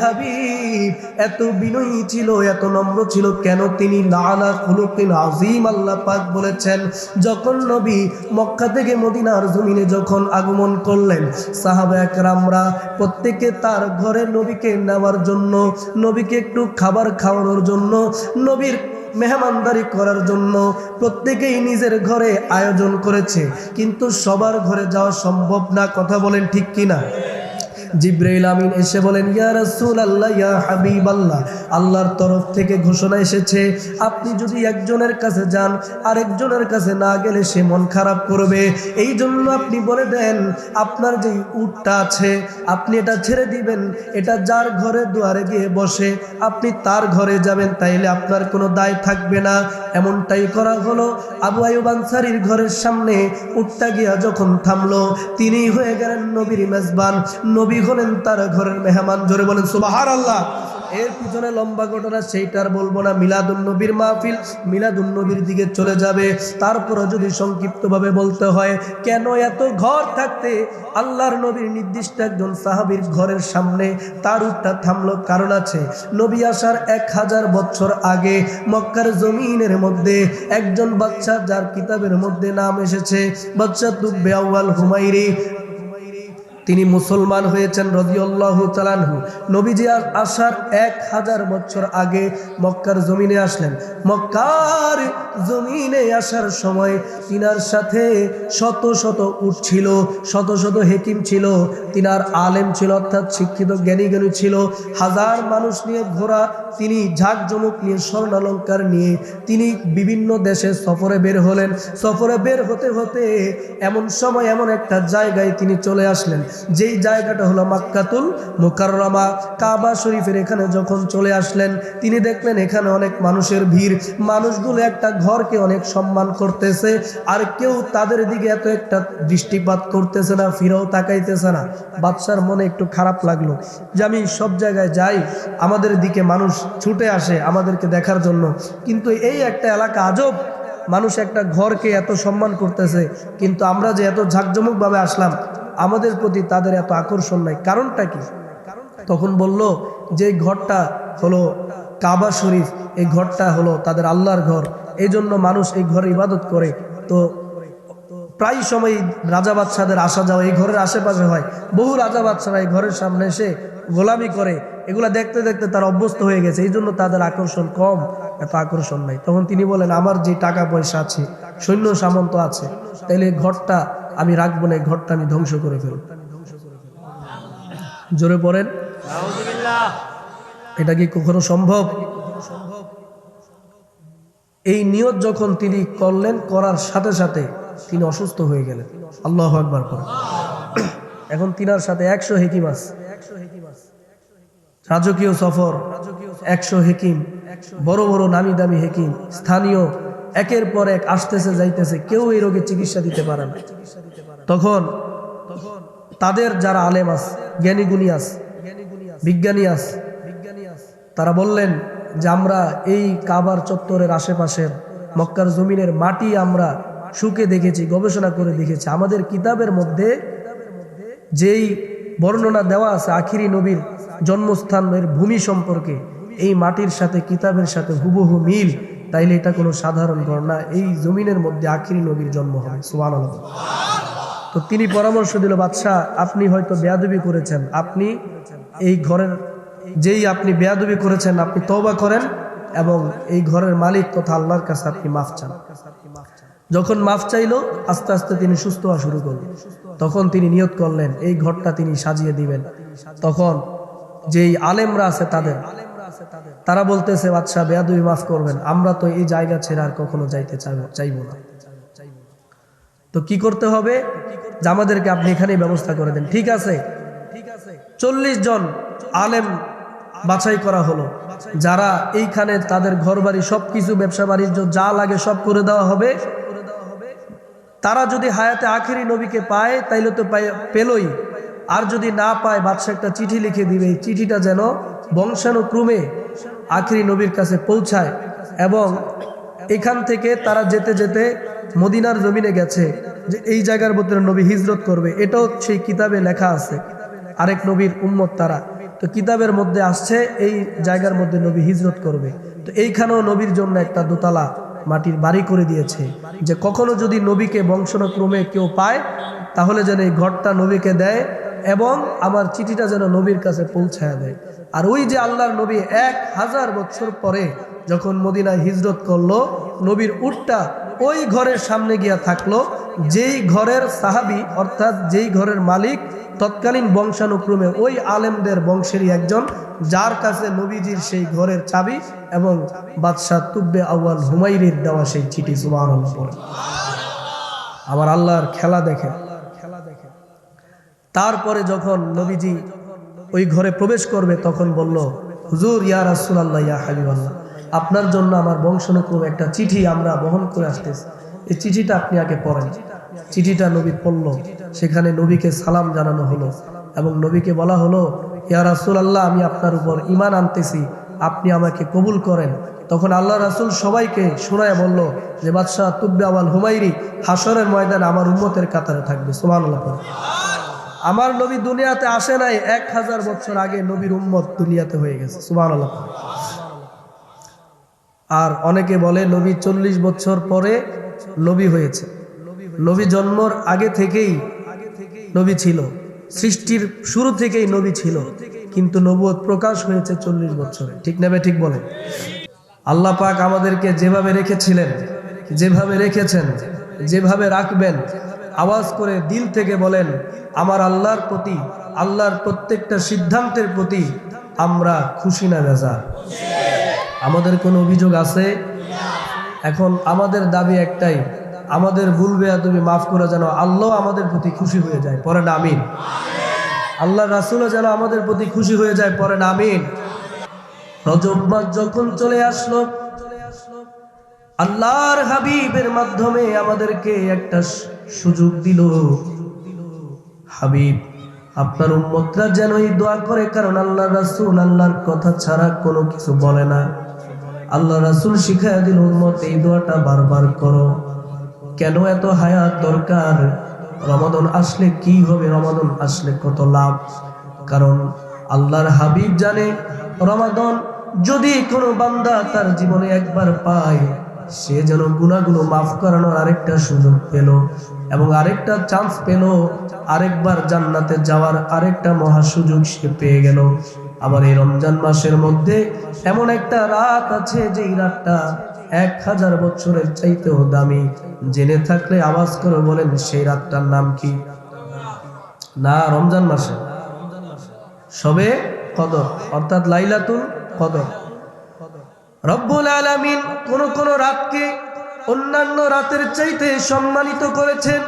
হাবিব এত বিনয়ী ছিল, এত নম্র ছিল কেন? তিনি লাআলা খুলুকিন আযীম আল্লাহ পাক বলেছেন। যখন নবী মক্কা থেকে মদিনার জমিনে যখন আগমন করলেন, সাহাবা একরামরা প্রত্যেকে তার ঘরে নবীকে নেওয়ার জন্য, নবীকে একটু খাবার খাওয়ানোর জন্য, নবীর মেহমানদারি করার জন্য প্রত্যেকেই নিজের ঘরে আয়োজন করেছে। কিন্তু সবার ঘরে যাওয়া সম্ভব না, কথা বলেন ঠিক কিনা? জিবরাইল আমিন এসে বলেন, ইয়া রাসূলুল্লাহ, ইয়া হাবিবাল্লাহ, আল্লাহর তরফ থেকে ঘোষণা এসেছে, আপনি যদি একজনের কাছে যান আরেকজনের কাছে না গেলে সে মন খারাপ করবে। এই জন্য আপনি বলে দেন আপনার যে উটটা আছে আপনি এটা ছেড়ে দিবেন, এটা যার ঘরে দুয়ারে গিয়ে বসে আপনি তার ঘরে যাবেন, তাইলে আপনার কোনো দায় থাকবে না। এমনটাই করা হলো। আবু আইয়ুব আনসারীর ঘরের সামনে উটটা গিয়া যখন থামলো, তিনিই হয়ে গেলেন নবীর মেজবান, নবী হলেন তার ঘরের মেহমান। জোরে বলেন সুবহানাল্লাহ। এর পিছনে লম্বা ঘটনা, সেইটার বলবো না। মিলাদুন নবীর মাহফিল, মিলাদুন নবীর দিকে চলে যাবে। তারপরে যদি সংক্ষিপ্তভাবে বলতে হয়, কেন এত ঘর থাকতে আল্লাহর নবীর নির্দিষ্ট একজন সাহাবীর ঘরের সামনে তার উটটা থামলো? কারণ আছে। নবী আসার 1000 বছর আগে মক্কার জমিনের মধ্যে একজন বাচ্চা, যার কিতাবের মধ্যে নাম এসেছে বাচ্চা তুব্বে আউয়াল হুমাইরি, তিনি মুসলমান হয়েছেন রাদিয়াল্লাহু তাআলা আনহু। নবীজি আসার 1000 বছর আগে মক্কার জমিনে আসলেন। মক্কার জমিনে আসার সময় তিনার সাথে শত শত উট ছিল, শত শত হেকিম ছিল, তিনার আলেম ছিল, অর্থাৎ শিক্ষিত জ্ঞানী ছিল। 1000 মানুষ নিয়ে ঘোড়া, তিনি ঝাঁকজমক নিয়ে, স্বর্ণালঙ্কার নিয়ে তিনি বিভিন্ন দেশে সফরে বের হলেন। সফরে বের হতে হতে এমন সময় এমন একটা জায়গায় তিনি চলে আসলেন, যেই জায়গাটা হলো মক্কাতুল মুকাররমা, কাবা শরীফের এখানে যখন চলে আসলেন তিনি দেখলেন এখানে অনেক মানুষের ভিড়। মানুষগুলো একটা ঘরকে অনেক সম্মান করতেছে, আর কেউ তাদের দিকে এত একটা দৃষ্টিপাত করতেছে না, ফিরেও তাকাইতেছে না। বাদশার মনে একটু খারাপ লাগলো যে আমি সব জায়গায় যাই, আমাদের দিকে মানুষ ছুটে আসে আমাদেরকে দেখার জন্য, কিন্তু এই একটা এলাকা আজব, মানুষ একটা ঘরকে এত সম্মান করতেছে, কিন্তু আমরা যে এত ঝাঁকজমকভাবে আসলাম আমাদের প্রতি তাদের এত আকর্ষণ নাই, কারণটা কি? তখন বলল যে ঘরটা হলো কাবা শরীফ, এই ঘরটা হলো তাদের আল্লাহর ঘর, এই জন্য মানুষ এই ঘরে ইবাদত করে। তো প্রায় সময় রাজা বাদশাদের আসা যাওয়া এই ঘরের আশেপাশে হয়, বহু রাজা বাদশারা এই ঘরের সামনে এসে গোলামি করে, এগুলা দেখতে দেখতে তারা অভ্যস্ত হয়ে গেছে, এই জন্য তাদের আকর্ষণ কম, এত আকর্ষণ নাই। তখন তিনি বলেন, আমার যে টাকা পয়সা আছে, সৈন্য সামন্ত আছে, তাইলে ঘরটা আমি রাখবো না, এই ঘরটা আমি ধ্বংস করে ফেলব। জোরে পড়েন নাউযুবিল্লাহ। এটা কি কখনো সম্ভব? এই নিয়ত যখন তিনি করলেন, করার সাথে সাথে তিনি অসুস্থ হয়ে গেলেন। আল্লাহু আকবার পড়েন। এখন তিনার সাথে 100 হেকিম আছে, রাজকীয় সফর, 100 হেকিম, বড় বড় নামি দামি হেকিম, স্থানীয়, একের পর এক আসতেছে যাইতেছে, কেউ এই রোগের চিকিৎসা দিতে পারে না। তখন তাদের যারা আলেম আছে, জ্ঞানী গুণী আছে, বিজ্ঞানী আছে, তারা বললেন যে আমরা এই কাবার চত্বরের আশেপাশের মক্কার জমিনের মাটি আমরা শুকে দেখেছি, গবেষণা করে দেখেছি, আমাদের কিতাবের মধ্যে যেই বর্ণনা দেওয়া আছে আখিরি নবীর জন্মস্থানের ভূমি সম্পর্কে, এই মাটির সাথে কিতাবের সাথে হুবহু মিল, তাইলে এটা কোনো সাধারণ ঘটনা, এই জমিনের মধ্যে আখিরি নবীর জন্ম হয়। সুবহানাল্লাহ। তো তিনি পরামর্শ দিল, বাদশাহ আপনি হয়তো বেয়াদবি করেছেন, আপনি এই ঘরের যেই আপনি বেয়াদবি করেছেন আপনি তওবা করেন এবং এই ঘরের মালিক তথা আল্লাহর কাছে আপনি মাফ চান। যখন মাফ চাইলো আস্তে আস্তে তিনি সুস্থ হওয়া শুরু করলেন। তখন তিনি নিয়ত করলেন এই ঘরটা তিনি সাজিয়ে দিবেন। তখন যেই আলেমরা আছে তারা বলতেছে, বাদশাহ বেয়াদবি মাফ করবেন, আমরা তো এই জায়গা ছেড়ে আর কখনো যাইতে চাইবো না। তো কি করতে হবে? যে আমাদেরকে আপনি এখানেই ব্যবস্থা করে দেন। ঠিক আছে, 40 জন আলেম বাছাই করা হলো, যারা এইখানে তাদের ঘরবাড়ি সবকিছু, ব্যবসা বাণিজ্য যা লাগে সব করে দেওয়া হবে। তারা যদি হায়াতে আখেরি নবীকে পায় তাইলে তো পেলই, আর যদি না পায় বাদশা একটা চিঠি লিখে দিবে, এই চিঠিটা যেন বংশানুক্রমে আখেরি নবীর কাছে পৌঁছায়। এবং এখান থেকে তারা যেতে যেতে মদিনার জমিনে গেছে যে এই জায়গার ভিতরে নবী হিজরত করবে, এটাও সেই কিতাবে লেখা আছে, আরেক নবীর উম্মত তারা। তো কিতাবের মধ্যে আসছে এই জায়গার মধ্যে নবী হিজরত করবে। তো এইখানেও নবীর জন্য একটা দোতলা মাটির বাড়ি করে দিয়েছে, যে কখনো যদি নবীকে বংশানুক্রমে কেউ পায় তাহলে যেন এই ঘরটা নবীকে দেয় এবং আমার চিঠিটা যেন নবীর কাছে পৌঁছায় দেয়। আর ওই যে আল্লাহর নবী 1000 বছর পরে যখন মদিনায় হিজরত করলো, নবীর উটটা ওই ঘরের সামনে গিয়া থাকলো, যেই ঘরের সাহাবী অর্থাৎ যেই ঘরের মালিক তৎকালীন বংশানুক্রমে ওই আলেমদের বংশেরই একজন, যার কাছে নবীজির সেই ঘরের চাবি এবং বাদশাহ তুব্বে আউয়াল হুমায়রির দেওয়া সেই চিঠি। সুবহানাল্লাহ পড়ে আমার আল্লাহর খেলা দেখে। তারপরে যখন নবীজি ওই ঘরে প্রবেশ করবে তখন বলল, হুজুর, ইয়া রাসূলুল্লাহ, ইয়া হাবিবাল্লাহ, আপনার জন্য আমার বংশানুক্রমে একটা চিঠি আমরা বহন করে আসতেছি, এই চিঠিটা আপনি আগে পড়েন। চিঠিটা নবী পড়ল, সেখানে নবীকে সালাম জানানো হলো এবং নবীকে বলা হলো, ইয়া রাসূলুল্লাহ, আমি আপনার উপর ঈমান আনতেছি, আপনি আমাকে কবুল করেন। তখন আল্লাহ রাসূল সবাইকে শোনায় বলল যে বাদশাহ তুব্বে আওয়াল হুমায়রি হাসরের ময়দানে আমার উম্মতের কাতারে থাকবে। সুবহানাল্লাহ। আমার নবী দুনিয়াতে আসে নাই, 1000 বছর আগে নবীর উম্মত দুনিয়াতে হয়ে গেছে। সুবহানাল্লাহ। আর অনেকে বলে নবী 40 বছর পরে নবী হয়েছে। নবী জন্মর আগে থেকেই নবী ছিল, সৃষ্টির শুরু থেকেই নবী ছিল, কিন্তু নবুয়ত প্রকাশ হয়েছে 40 বছরে। ঠিক নেবে ঠিক বলে। আল্লাহ পাক আমাদেরকে যেভাবে রেখেছিলেন, যেভাবে রেখেছেন, যেভাবে রাখবেন, আওয়াজ করে দিল থেকে বলেন, আমার আল্লাহর প্রতি, আল্লাহর প্রত্যেকটা সিদ্ধান্তের প্রতি আমরা খুশি না বেজার? আমাদের কোনো অভিযোগ আছে? এখন আমাদের দাবি একটাই, আমাদের ভুল বেয়াদবি মাফ করে যেন আল্লাহ আমাদের প্রতি খুশি হয়ে যায়। পড়েন আমিন। আল্লাহ রাসূলও যেন আমাদের প্রতি খুশি হয়ে যায়। পড়েন আমিন। রজব মাস যখন চলে আসলো, আল্লাহর হাবিবের মাধ্যমে আমাদেরকে একটা সুযোগ দিল, হাবিব আপনার উম্মতরা যেন এই দোয়া করে, কারণ আল্লাহ রাসূল আল্লাহর কথা ছাড়া কোনো কিছু বলে না। আল্লাহ রাসূল শিখায়া দিল, উম্মত এই দোয়াটা বারবার করো। কেন এত হায়াত দরকার? রমাদান আসলে কি হবে, রমাদান আসলে কত লাভ? কারণ আল্লাহর হাবিব জানে রমাদান যদি কোনো বান্দা তার জীবনে একবার পায়, সে যেন গুনাহগুলো মাফ করানোর আরেকটা সুযোগ পেল এবং আরেকটা চান্স পেল, আরেকবার জান্নাতে যাওয়ার আরেকটা মহা সুযোগ সে পেয়ে গেল। আবার এই রমজান মাসের মধ্যে এমন একটা রাত আছে যেই রাতটা 1000 বছরের চাইতেও দামি। জেনে থাকলে আওয়াজ করে বলেন সেই রাতটার নাম কি? না, রমজান মাসে শবে কদর অর্থাৎ লাইলাতুল কদর। রব্বুল আলামিন কোন রাতকে অন্যান্য রাতের চাইতে সম্মানিত করেছেন,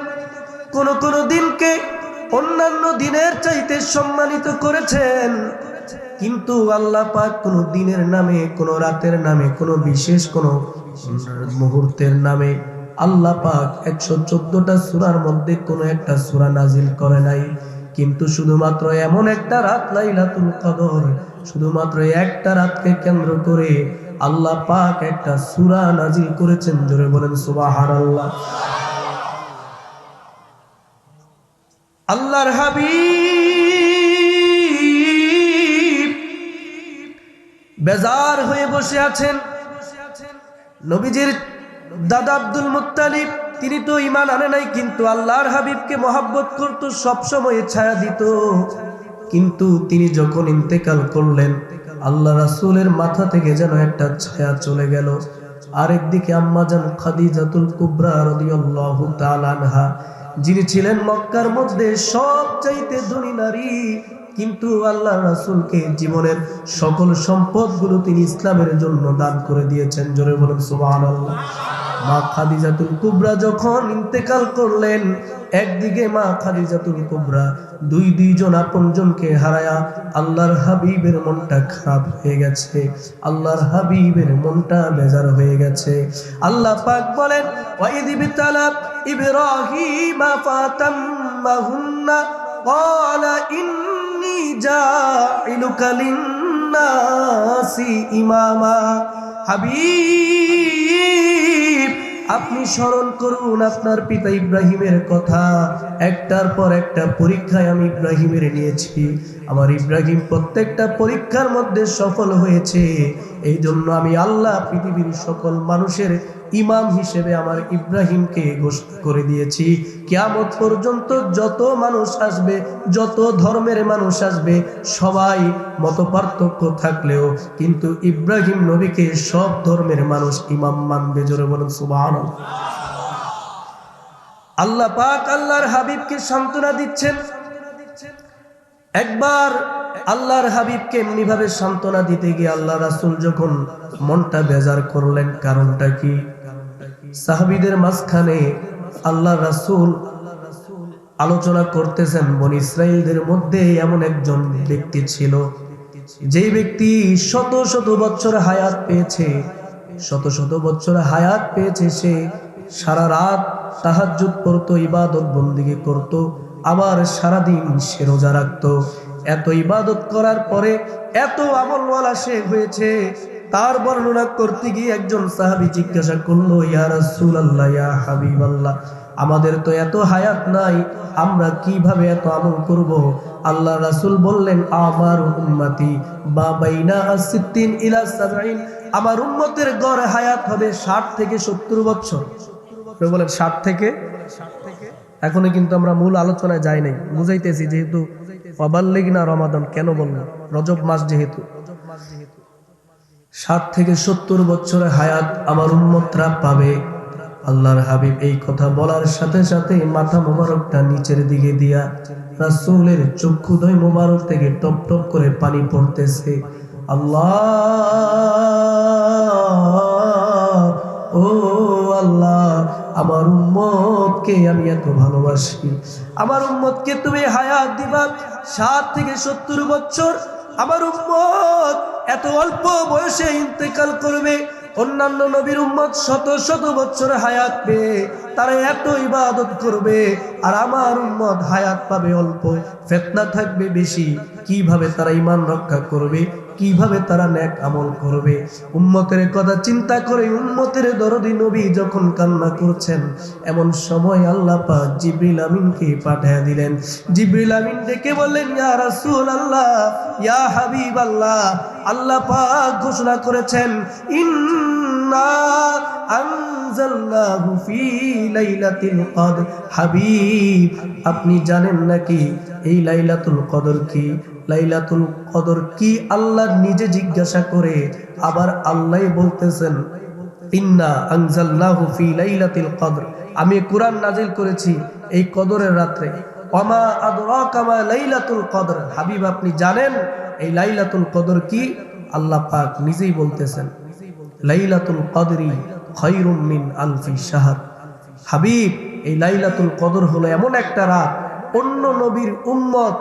কোন দিনকে অন্যান্য দিনের চাইতে সম্মানিত করেছেন। কিন্তু আল্লাহ পাক কোন দিনের নামে, কোন রাতের নামে, কোন বিশেষ কোন মুহূর্তের নামে আল্লাহ পাক 114টা সূরার মধ্যে কোন একটা সূরা নাজিল করে নাই। কিন্তু শুধুমাত্র এমন একটা রাত লাইলাতুল কদর, শুধুমাত্র একটা রাতকে কেন্দ্র করে আল্লাহ পাক একটা সূরা নাজিল করেছেন। জোরে বলেন সুবহানাল্লাহ। আল্লাহর হাবিব বেজার হয়ে বসে আছেন। নবীজির দাদা আব্দুল মুত্তালিব তিনি তো ঈমান আনে নাই, কিন্তু আল্লাহর হাবিবকে মহব্বত করত, সব সময় ছায়া দিত। কিন্তু তিনি যখন ইন্তেকাল করলেন, আল্লাহ রাসূলের মাথা থেকে যেন একটা ছায়া চলে গেল। আরেকদিকে আম্মাজান খাদিজাতুল কুবরা রাদিয়াল্লাহু তাআলা আনহা, যিনি ছিলেন মক্কার মধ্যে সবচাইতে ধনী নারী, কিন্তু আল্লাহ রাসূলকে জীবনের সকল সম্পদগুলো তিনি ইসলামের জন্য দান করে দিয়েছেন। জোরে বলেন সুবহানাল্লাহ। মা খাদিজাতুল কুবরা যখন ইন্তেকাল করলেন, একদিকে মা খাদিজাতুল কুবরা দুইজন আপনজনকে হারায়া আল্লাহর হাবিবের মনটা খারাপ হয়ে গেছে, আল্লাহর হাবিবের মনটা বেজার হয়ে গেছে। আল্লাহ পাক বলেন, ওয়াইদ বিতালা ইব্রাহিমা ফাতাম্মাহুন্না ক্বালা ইন্নী জাইলুকা লিন্নাসি ইমামা। হাবিব আপনি স্মরণ করুন আপনার পিতা ইব্রাহিমের কথা। একটার পর একটা পরীক্ষায় আমি ইব্রাহিমের নিয়েছি, আমার ইব্রাহিম প্রত্যেকটা পরীক্ষার মধ্যে সফল হয়েছে। এই জন্য আমি আল্লাহ পৃথিবীর সকল মানুষের ইমাম হিসেবে আমার ইব্রাহিমকে ঘোষণা করে দিয়েছি। কিয়ামত পর্যন্ত যত মানুষ আসবে, যত ধর্মের মানুষ আসবে, সবাই মত পার্থক্য থাকলেও কিন্তু ইব্রাহিম নবীকে সব ধর্মের মানুষ ইমাম মানবে। জোরে বলুন সুবহানাল্লাহ। আল্লাহ পাক আল্লাহর হাবিবকে সান্ত্বনা দিচ্ছেন। একবার আল্লাহর হাবিবকে এমনি ভাবে সান্ত্বনা দিতে গিয়ে আল্লাহ রাসূল যখন মনটা বেজার করলেন, কারণটা কি? সাহাবীদের মাঝখানে আল্লাহ রাসূল আলোচনা করতেছেন, বনি ইসরাইলদের মধ্যে এমন একজন ব্যক্তি ছিল, যেই ব্যক্তি শত শত বছর হায়াত পেয়েছে, শত শত বছর হায়াত পেয়েছে। সে সারা রাত তাহাজ্জুদ পড়তো, ইবাদত বন্দেগী করতো, আবার সারাদিন সে রোজা রাখতো। এত ইবাদত করার পরে এত আমলওয়ালা সে হয়েছে। তার বর্ণনা করতে গিয়ে একজন সাহাবী জিজ্ঞাসা করলো, ইয়া রাসূলুল্লাহ, ইয়া হাবিবাল্লাহ, আমাদের তো এত হায়াত নাই, আমরা কিভাবে এত আমল করব? আল্লাহ রাসূল বললেন, আমার উম্মতি বা বাইনা আসিত্তিন ইলা 70, আমার উম্মতের গড় হায়াত হবে 60 থেকে 70 বছর। বলেন 60 থেকে। এখনো কিন্তু আমরা মূল আলোচনায় যাই নাই, বুঝাইতেছি যেহেতু অবাল্লিগনা রমাদান কেন বললাম, রজব মাস যেহেতু। 60 থেকে 70 বছরের হায়াত আমার উম্মতরা পাবে। আল্লাহর হাবিব এই কথা বলার সাথে সাথে মাথা মোবারকটা নিচের দিকে দিয়া রাসূলের চক্ষুদ্বয় মোবারক থেকে টপ টপ করে পানি পড়তেছে। আল্লাহ, ও আল্লাহ, আমার উম্মতকে আমি এত ভালোবাসি, আমার উম্মতকে তুমি হায়াত দিবা 60 থেকে 70 বছর। আমার উম্মত এত অল্প বয়সে ইন্তেকাল করবে। অন্যান্য নবীর উম্মত শত শত বছর হায়াত পেয়ে তারা এত ইবাদত করবে, আর আমার উম্মত হায়াত পাবে অল্প, ফিতনা থাকবে বেশি। কিভাবে তারা ঈমান রক্ষা করবে? কিভাবে তারা নেক আমল করবে? উম্মতের কথা চিন্তা করে উম্মতের দরদি নবী যখন কান্না করছেন, এমন সময় আল্লাহ পাক জিবরিল আমিনকে পাঠিয়ে দিলেন। জিবরিল আমিন ডেকে বললেন, ইয়া রাসূলুল্লাহ, ইয়া হাবিবাল্লাহ, আল্লাহ পাক ঘোষণা করেছেন, ইন্না আনজালনাহু ফি লাইলাতিল কদর। হাবিব, আপনি জানেন নাকি এই লাইলাতুল কদর কি? লাইলাতুল কদর কি আল্লাহ নিজে জিজ্ঞাসা করে আবার আল্লাহ বলতেছেন, ইন্না আনজালনাহু ফি লাইলাতিল কদর, আমি কুরআন নাজিল করেছি এই কদরের রাতে। ওয়ামা আদরাকা মা লাইলাতুল কদর, হাবিব আপনি জানেন এই লাইলাতুল কদর কি? আল্লাহ পাক নিজেই বলতেছেন, লাইলাতুল কদরি খায়রুম মিন আলফি শাহর। হাবিব, এই লাইলাতুল কদর হলো এমন একটা রাত, অন্য নবীর উম্মত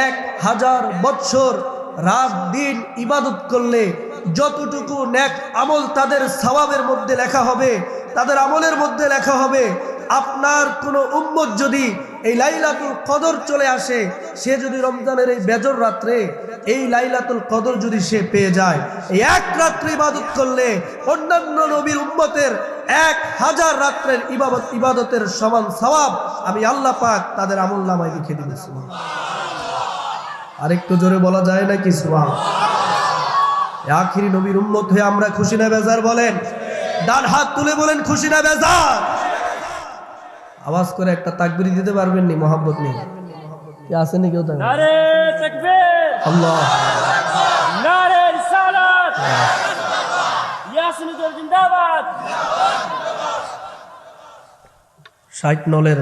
1000 বছর রাত দিন ইবাদত করলে যতটুকু নেক আমল তাদের সওয়াবের মধ্যে লেখা হবে, তাদের আমলের মধ্যে লেখা হবে, আপনার কোন উম্মত যদি এই লাইলাতুল কদর চলে আসে, সে যদি রমজানের এই বেজর রাত্রে এই লাইলাতুল কদর যদি সে পেয়ে যায়, এই এক রাত্রে ইবাদত করলে অন্যান্য নবীর উম্মতের 1000 রাত্রের ইবাদতের সমান সওয়াব আমি আল্লাহ পাক তাদের আমলনামায় লিখে দিব। আরেকটু জোরে বলা যায় নাকি সুবহানাল্লাহ? আখিরি নবীর উম্মত হয়ে আমরা খুশি না বেজার? বলেন, ডান হাত তুলে বলেন খুশি না বেজার? আওয়াজ করে একটা তাকবীর দিতে পারবেন নি? মোহাম্মত নেই কি আছে নাকি? নারে তাকবীর, আল্লাহ, নারে রিসালাত, ইয়াসিন জিন্দাবাদ। 60 নলের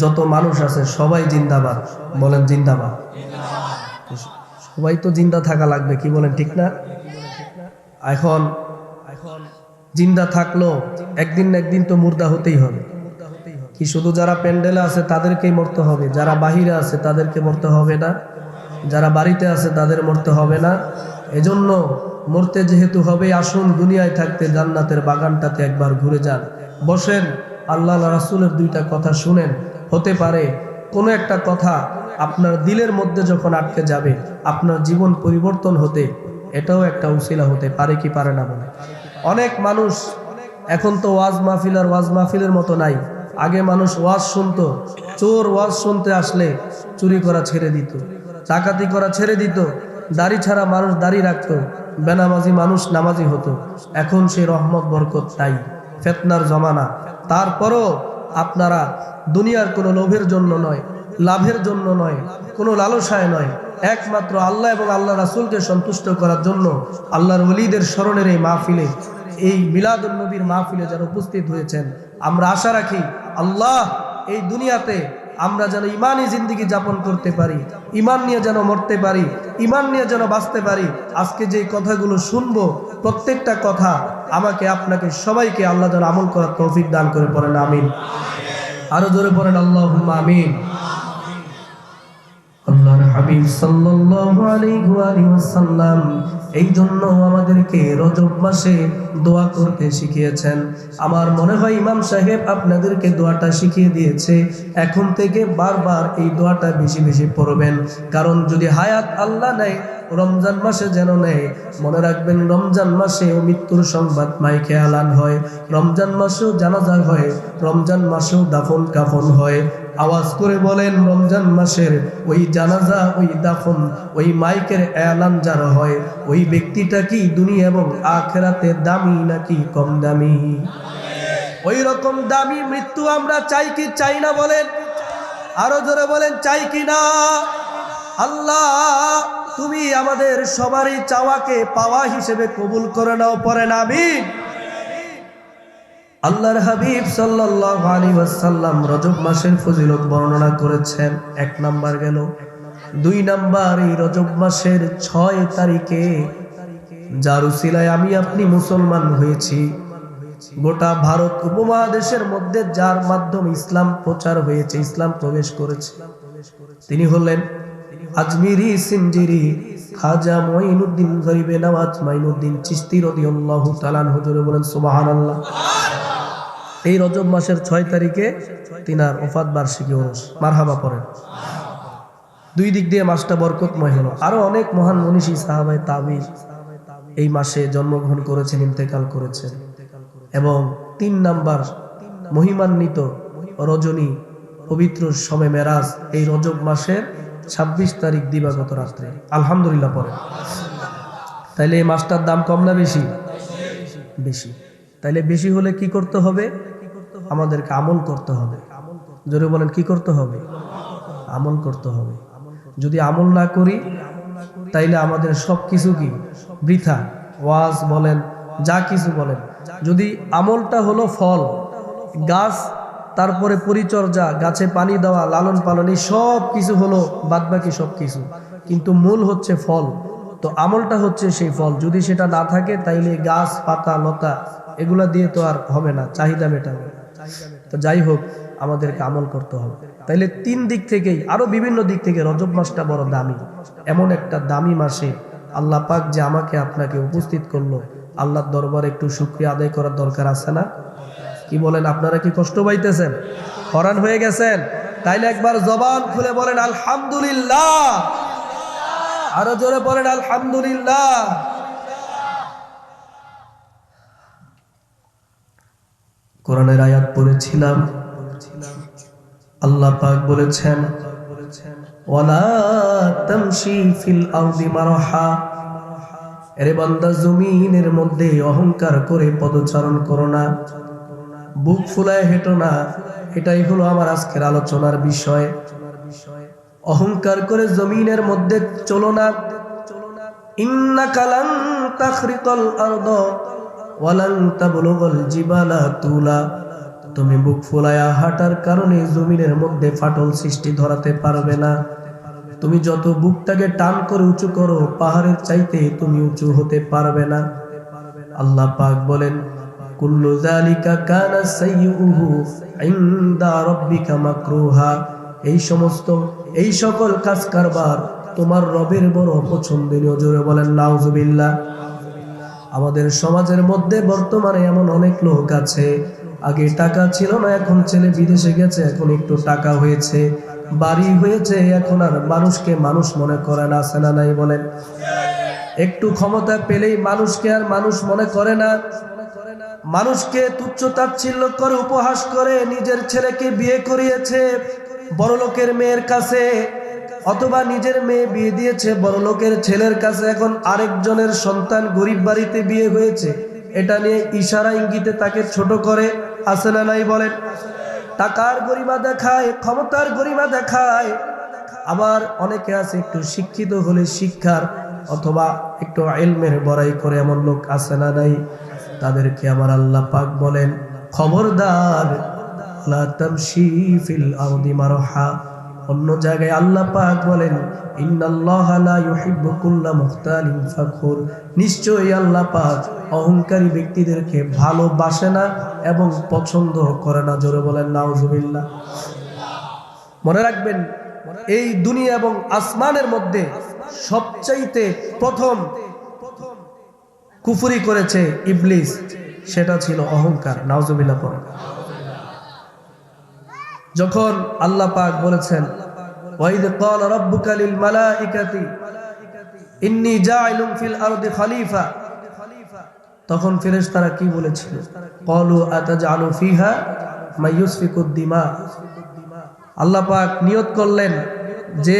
যত মানুষ আছে সবাই জিন্দাবাদ। বলেন জিন্দাবাদ। সবাই তো জিন্দা থাকা লাগবে, কি বলেন ঠিক না? এখন জিন্দা থাকলো একদিন না একদিন তো মুর্দা হতেই হবে। কি শুধু যারা প্যান্ডেলে আছে তাদেরকেই মরতে হবে? যারা বাহিরে আছে তাদেরকে মরতে হবে না? যারা বাড়িতে আছে তাদের মরতে হবে না? এজন্য মরতে যেহেতু হবে, আসুন দুনিয়ায় থাকতে জান্নাতের বাগানটাতে একবার ঘুরে যান, বসেন, আল্লাহ রাসূলের 2টা কথা শুনেন। হতে পারে কোনো একটা কথা আপনার দিলের মধ্যে যখন আটকে যাবে, আপনার জীবন পরিবর্তন হতে এটাও একটা উসিলা হতে পারে কি পারে না? বলে অনেক মানুষ এখন তো ওয়াজ মাহফিল আর ওয়াজ মাহফিলের মতো নাই। আগে মানুষ ওয়াজ শুনতো, চোর ওয়াজ শুনতে আসলে চুরি করা ছেড়ে দিত, ডাকাতি করা ছেড়ে দিত, দাড়ি ছাড়া মানুষ দাড়ি রাখতো, বেনামাজি মানুষ নামাজি হতো। এখন সেই রহমত বরকত নাই, ফিতনার জমানা। তারপরও আপনারা দুনিয়ার কোনো লোভের জন্য নয়, লাভের জন্য নয়, কোনো লালসায় নয়, একমাত্র আল্লাহ এবং আল্লাহ রাসূলকে সন্তুষ্ট করার জন্য আল্লাহর ওলিদের স্মরণের এই মাহফিলে, এই মিলাদুন নবীর মাহফিলে যারা উপস্থিত হয়েছেন, আমরা আশা রাখি আল্লাহ এই দুনিয়াতে আমরা যেন ইমানি জিন্দেগি যাপন করতে পারি, ইমান নিয়ে যেন মরতে পারি, ইমান নিয়ে যেন বাঁচতে পারি। আজকে যে কথাগুলো শুনবো, প্রত্যেকটা কথা আমাকে আপনাকে সবাইকে আল্লাহ যেন আমল করার তৌফিক দান করে, পড়েন আমিন। আরো জোরে পড়েন আল্লাহুম্মা আমিন। আল্লাহর হাবিব সাল্লাল্লাহু আলাইহি ওয়াসাল্লাম এই জন্য আমাদেরকে রজব মাসে দোয়া করতে শিখিয়েছেন। আমার মনে হয় ইমাম সাহেব আপনাদেরকে দোয়াটা শিখিয়ে দিয়েছে। এখন থেকে বারবার এই দোয়াটা বেশি বেশি পড়বেন, কারণ যদি হায়াত আল্লাহ নেয়, রমজান মাসে যেন নেয়। মনে রাখবেন, রমজান মাসেও মৃত্যুর সংবাদ মাইকে এলান হয়, রমজান মাসেও জানাজা হয়, রমজান মাসেও দাফন কাফন হয়। আওয়াজ করে বলেন, রমজান মাসের ওই জানাজা, ওই দাফন, ওই মাইকের এলান যার হয়, ওই ব্যক্তিটা কি দুনিয়া এবং আখিরাতে দামি নাকি কম দামি? ওই রকম দামি মৃত্যু আমরা চাই কি চাই না বলেন? আরো জোরে বলেন, চাই কি না? আল্লাহ তুমি আমাদের সবারই চাওয়াকে পাওয়া হিসেবে কবুল করে নাও, পড়েন আমিন। আল্লাহর হাবিব সাল্লাল্লাহু আলাইহি ওয়াসাল্লাম রজব মাসের ফজিলত বর্ণনা করেছেন। 1 নাম্বার গেল। 2 নাম্বার, এই রজব মাসের 6 তারিখে যার উসিলায় আমি আপনি মুসলমান হয়েছি, গোটা ভারত উপমহাদেশের মধ্যে যার মাধ্যমে ইসলাম প্রচার হয়েছে, ইসলাম প্রবেশ করেছে, তিনি হলেন আজমিরি সিঞ্জিরি খাজা মঈনুদ্দিন গরিবে নওয়াজ মাইনুদ্দিন চিশতি রাদিয়াল্লাহু তাআলা আনহু। হুজুরে বলেন সুবহানাল্লাহ। এই রজব মাসের 6 তারিখে তিনার ওফাত বার্ষিকী ওরস, মারহাবা পড়েন। 2 দিক দিয়ে মাসটা বরকতময় হলো। আরো অনেক মহান মনীষী সাহাবায়ে তাবিঈন এই মাসে জন্মগ্রহণ করেছেন, ইন্তেকাল করেছেন। এবং 3 নাম্বার, মহিমান্বিত রজনী, পবিত্র শবে মেরাজ এই রজব মাসের 26 তারিখ দিবাগত রাত্রে। আলহামদুলিল্লাহ পড়েন। তাইলে এই মাসটার দাম কম না বেশি? বেশি। তাইলে বেশি হলে কি করতে হবে? আমাদেরকে আমল করতে হবে। জোরে বলেন, কি করতে হবে? আমল করতে হবে। যদি আমল না করি তাইলে আমাদের সব কিছু কি বৃথা। ওয়াজ বলেন, যা কিছু বলেন, যদি আমলটা হলো ফল, গাছ, তারপরে পরিচর্যা, গাছে পানি দেওয়া, লালন পালন, এই সব কিছু হলো বাদবাকি সব কিছু, কিন্তু মূল হচ্ছে ফল। তো আমলটা হচ্ছে সেই ফল। যদি সেটা না থাকে তাইলে গাছ, পাতা, লতা এগুলা দিয়ে তো আর হবে না, চাহিদা মেটাবে। তো যাই হোক, আমাদেরকে আমল করতে হবে। তাইলে 3 দিক থেকেই, আরো বিভিন্ন দিক থেকে রজব মাসটা বড় দামি। এমন একটা দামি মাসে আল্লাহ পাক যে আমাকে আপনাকে উপস্থিত করলো, আল্লাহর দরবারে একটু শুকরিয়া আদায় করার দরকার আছে না? কি বলেন? আপনারা কি কষ্ট পাইতেছেন? হরান হয়ে গেছেন? তাইলে একবার জবান খুলে বলেন আলহামদুলিল্লাহ। আরো জোরে বলেন আলহামদুলিল্লাহ। কোরআনের আয়াত পড়েছিলাম, আল্লাহ পাক বলেছেন, ওয়ালা তামশি ফিল আরদি মারহা, এরে বান্দা জমিনের মধ্যে অহংকার করে পদচারণ করো না, বুক ফুলায় হেঁটো না। এটাই হলো আমার আজকের আলোচনার বিষয়। অহংকার করে জমিনের মধ্যে চলো না। ইন্নাকা লান তাখরিকাল আরদ ওয়া লান তাবলুগাল জিবালা তুলা, তুমি বুক ফুলায়া হাঁটার কারণে জমিনের মধ্যে ফাটল সৃষ্টি ধরাতে পারবে না। তুমি যত বুকটাকে টান করে উঁচু করো, পাহাড়ের চাইতে তুমি উঁচু হতে পারবে না। আল্লাহ পাক বলেন, কুল্লু যালিকা কানা সাইয়্যুহু ইনদা রাব্বিকা মাকরুহা, এই সকল কাজ কারবার তোমার রবের বড় পছন্দনীয়। জোরে বলেন নাউজুবিল্লাহ। আমাদের সমাজের মধ্যে বর্তমানে এমন অনেক লোক আছে, আগে টাকা ছিল না, এখন ছেলে বিদেশে গেছে, এখন একটু টাকা হয়েছে, বাড়ি হয়েছে, এখন আর মানুষকে মানুষ মনে করে না। আছে না নাই বলেন? একটু ক্ষমতা পেলেই মানুষকে আর মানুষ মনে করে না। মানুষকে তুচ্ছ তাচ্ছিল্য করে উপহাস করে নিজের ছেলেকে বিয়ে করিয়েছে বড়লোকের মেয়ের কাছে, অথবা নিজের মেয়ে বিয়ে দিয়েছে বড়লোকের ছেলের কাছে, এখন আরেকজনের সন্তান গরিব বাড়িতে বিয়ে হয়েছে, এটা নিয়ে ইশারা ইঙ্গিতে তাকে ছোট করে, আছে না নাই বলেন? টাকার গরিমা দেখায়, ক্ষমতার গরিমা দেখায়। আবার অনেকে আছে একটু শিক্ষিত হলে শিক্ষার অথবা একটু ইলমের বড়াই করে, এমন লোক আছে না নাই? তাদেরকে আমার আল্লাহ পাক বলেন, খবরদার, লা তামশি ফিল আরদি মারহা। অন্য জায়গায় আল্লাহ পাক বলেন, ইন্নাল্লাহা লা ইউহিব্বু কুল্লা মুখতালিন ফাখুর। নিশ্চয়ই আল্লাহ পাক অহংকারী ব্যক্তিদেরকে ভালোবাসে না এবং পছন্দ করে না। জোরে বলেন নাউজুবিল্লাহ। মনে রাখবেন, এই দুনিয়া এবং আসমানের মধ্যে সবচাইতে প্রথম কুফরি করেছে ইবলিস, সেটা ছিল অহংকার। নাউজুবিল্লাহ পড়ে। যখন আল্লাহ পাক বলেছেন, ওয়াইদ ক্বালা রাব্বুকা লিল মালাইকাতি ইন্নী জাইলুন ফিল আরদি খলিফা, তখন ফেরেশতারা কি বলেছিল? ক্বালু আতাজআলু ফিহা মা ইউসফিকুদ দিমা। আল্লাহ পাক নিয়ত করলেন যে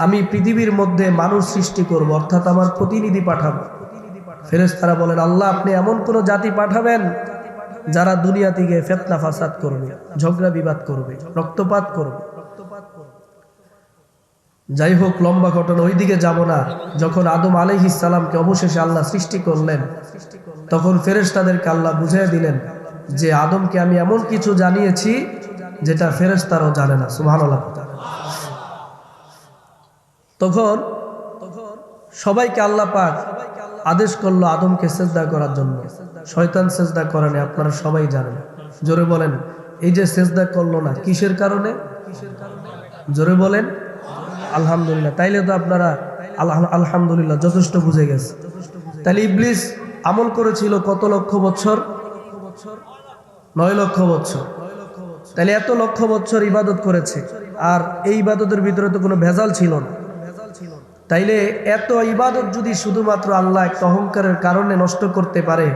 আমি পৃথিবীর মধ্যে মানুষ সৃষ্টি করব, অর্থাৎ আমার প্রতিনিধি পাঠাবো। ফেরেশতারা বলেন, আল্লাহ আপনি এমন কোন জাতি পাঠাবেন যারা দুনিয়া থেকে ফিতনা ফাসাদ করবে, ঝগড়া বিবাদ করবে, রক্তপাত করবে। যাই হোক, লম্বা ঘটনা, ওই দিকে যাব না। যখন আদম আলাইহিস সালামকে অবশেষে আল্লাহ সৃষ্টি করলেন, তখন ফেরেশতাদেরকে আল্লাহ বুঝিয়ে দিলেন যে আদমকে আমি এমন কিছু জানিয়েছি যেটা ফেরেশতারাও জানে না। সুবহানাল্লাহ। তখন সবাইকে আল্লাহ পাক আদেশ করলো আদমকে সেজদা করার জন্য। শয়তান সেজদা করেনি, আপনারা সবাই জানেন। জোরে বলেন, এই যে সেজদা করলো না, কিসের কারণে? জোরে বলেন আলহামদুলিল্লাহ। তাইলে তো আপনারা আলহামদুলিল্লাহ যথেষ্ট বুঝে গেছে। তাহলে ইবলিস আমল করেছিল কত লক্ষ বছর? 9 লক্ষ বছর। তাহলে এত লক্ষ বছর ইবাদত করেছে, আর এই ইবাদতের ভিতরে তো কোনো ভেজাল ছিল না। তাইলে এত ইবাদত যদি শুধুমাত্র আল্লাহ একটা অহংকারের কারণে নষ্ট করতে পারে,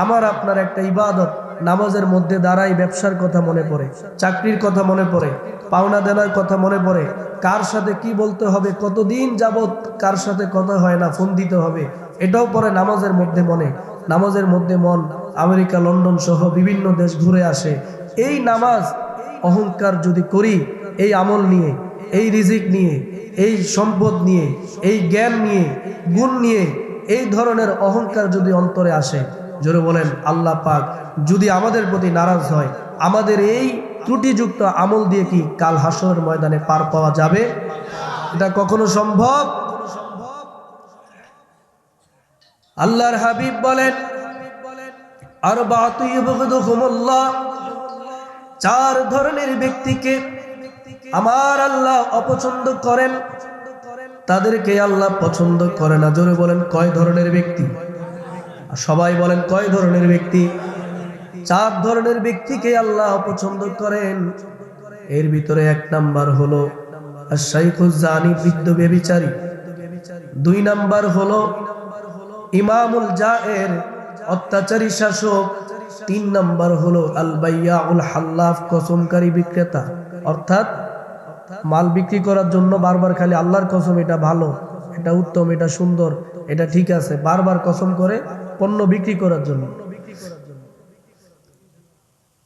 আমার আপনার একটা ইবাদত নামাজের মধ্যে দাঁড়াই ব্যবসার কথা মনে পড়ে, চাকরির কথা মনে পড়ে, পাওনা দেনার কথা মনে পড়ে, কার সাথে কি বলতে হবে, কতদিন যাবত কার সাথে কথা হয় না, ফোন দিতে হবে, এটাও পরে নামাজের মধ্যে মনে, নামাজের মধ্যে মন আমেরিকা, লন্ডন সহ বিভিন্ন দেশ ঘুরে আসে। এই নামাজ অহংকার যদি করি, এই আমল নিয়ে, এই রিজিক নিয়ে, এই সম্পদ নিয়ে, এই জ্ঞান নিয়ে, গুণ নিয়ে, এই ধরনের অহংকার যদি অন্তরে আসে, জোরে বলেন আল্লাহ পাক যদি আমাদের প্রতি নারাজ হয়, আমাদের এই ত্রুটিযুক্ত আমল দিয়ে কি কাল হাসরের ময়দানে পার পাওয়া যাবে? এটা কখনো সম্ভব? আল্লাহর হাবিব বলেন, আরবাতু ইবগদুহুমুল্লাহ, 4 ধরনের ব্যক্তিকে আমার আল্লাহ অপছন্দ করেন, তাদেরকে আল্লাহ পছন্দ করে না। জোরে বলেন কয় ধরনের ব্যক্তি? সবাই বলেন কয় ধরনের ব্যক্তি? 4 ধরনের ব্যক্তিকে আল্লাহ অপছন্দ করেন। এর ভিতরে 1 নাম্বার হলো আশ-শাইখুজ জানি, বৃদ্ধ ব্যভিচারী। 2 নাম্বার হলো ইমামুল জায়ের, অত্যাচারী শাসক। 3 নাম্বার হলো আল বাইয়াউল হাল্লাফ, কসমকারী বিক্রেতা। অর্থাৎ মাল বিক্রি করার জন্য বারবার খালি আল্লাহর কসম, এটা ভালো, এটা উত্তম, এটা সুন্দর, এটা ঠিক আছে, বারবার কসম করে পণ্য বিক্রি করার জন্য।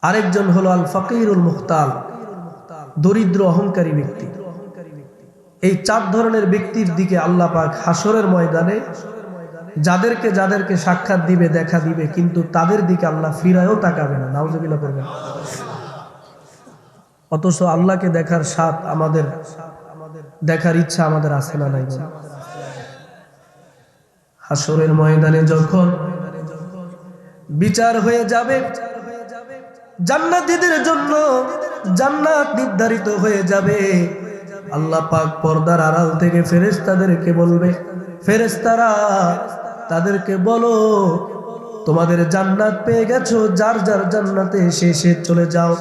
আরেকজন হলো আল ফাকিরুল মুখতাল, দরিদ্র অহংকারী ব্যক্তি। এই 4 ধরনের ব্যক্তির দিকে আল্লাহ পাক হাসরের ময়দানে যাদেরকে যাদেরকে সাক্ষাৎ দিবে, দেখা দিবে, কিন্তু তাদের দিকে আল্লাহ ফিরায়ও তাকাবে না। নাউজুবিল্লাহ করবেন। অথচ আল্লাহকে দেখার স্বাদ আমাদের, দেখার ইচ্ছা আমাদের আছে না নাই? হাসরের ময়দানে যখন বিচার হয়ে যাবে, জান্নাতীদের জন্য জান্নাত নির্ধারিত হয়ে যাবে, আল্লাহ পাক পর্দার আড়াল থেকে ফেরেশতাদেরকে বলবে, ফেরেশতারা তাদেরকে বলো, তোমাদের জান্নাত পেয়ে গেছো, যার যার জান্নাতে সে চলে যাও।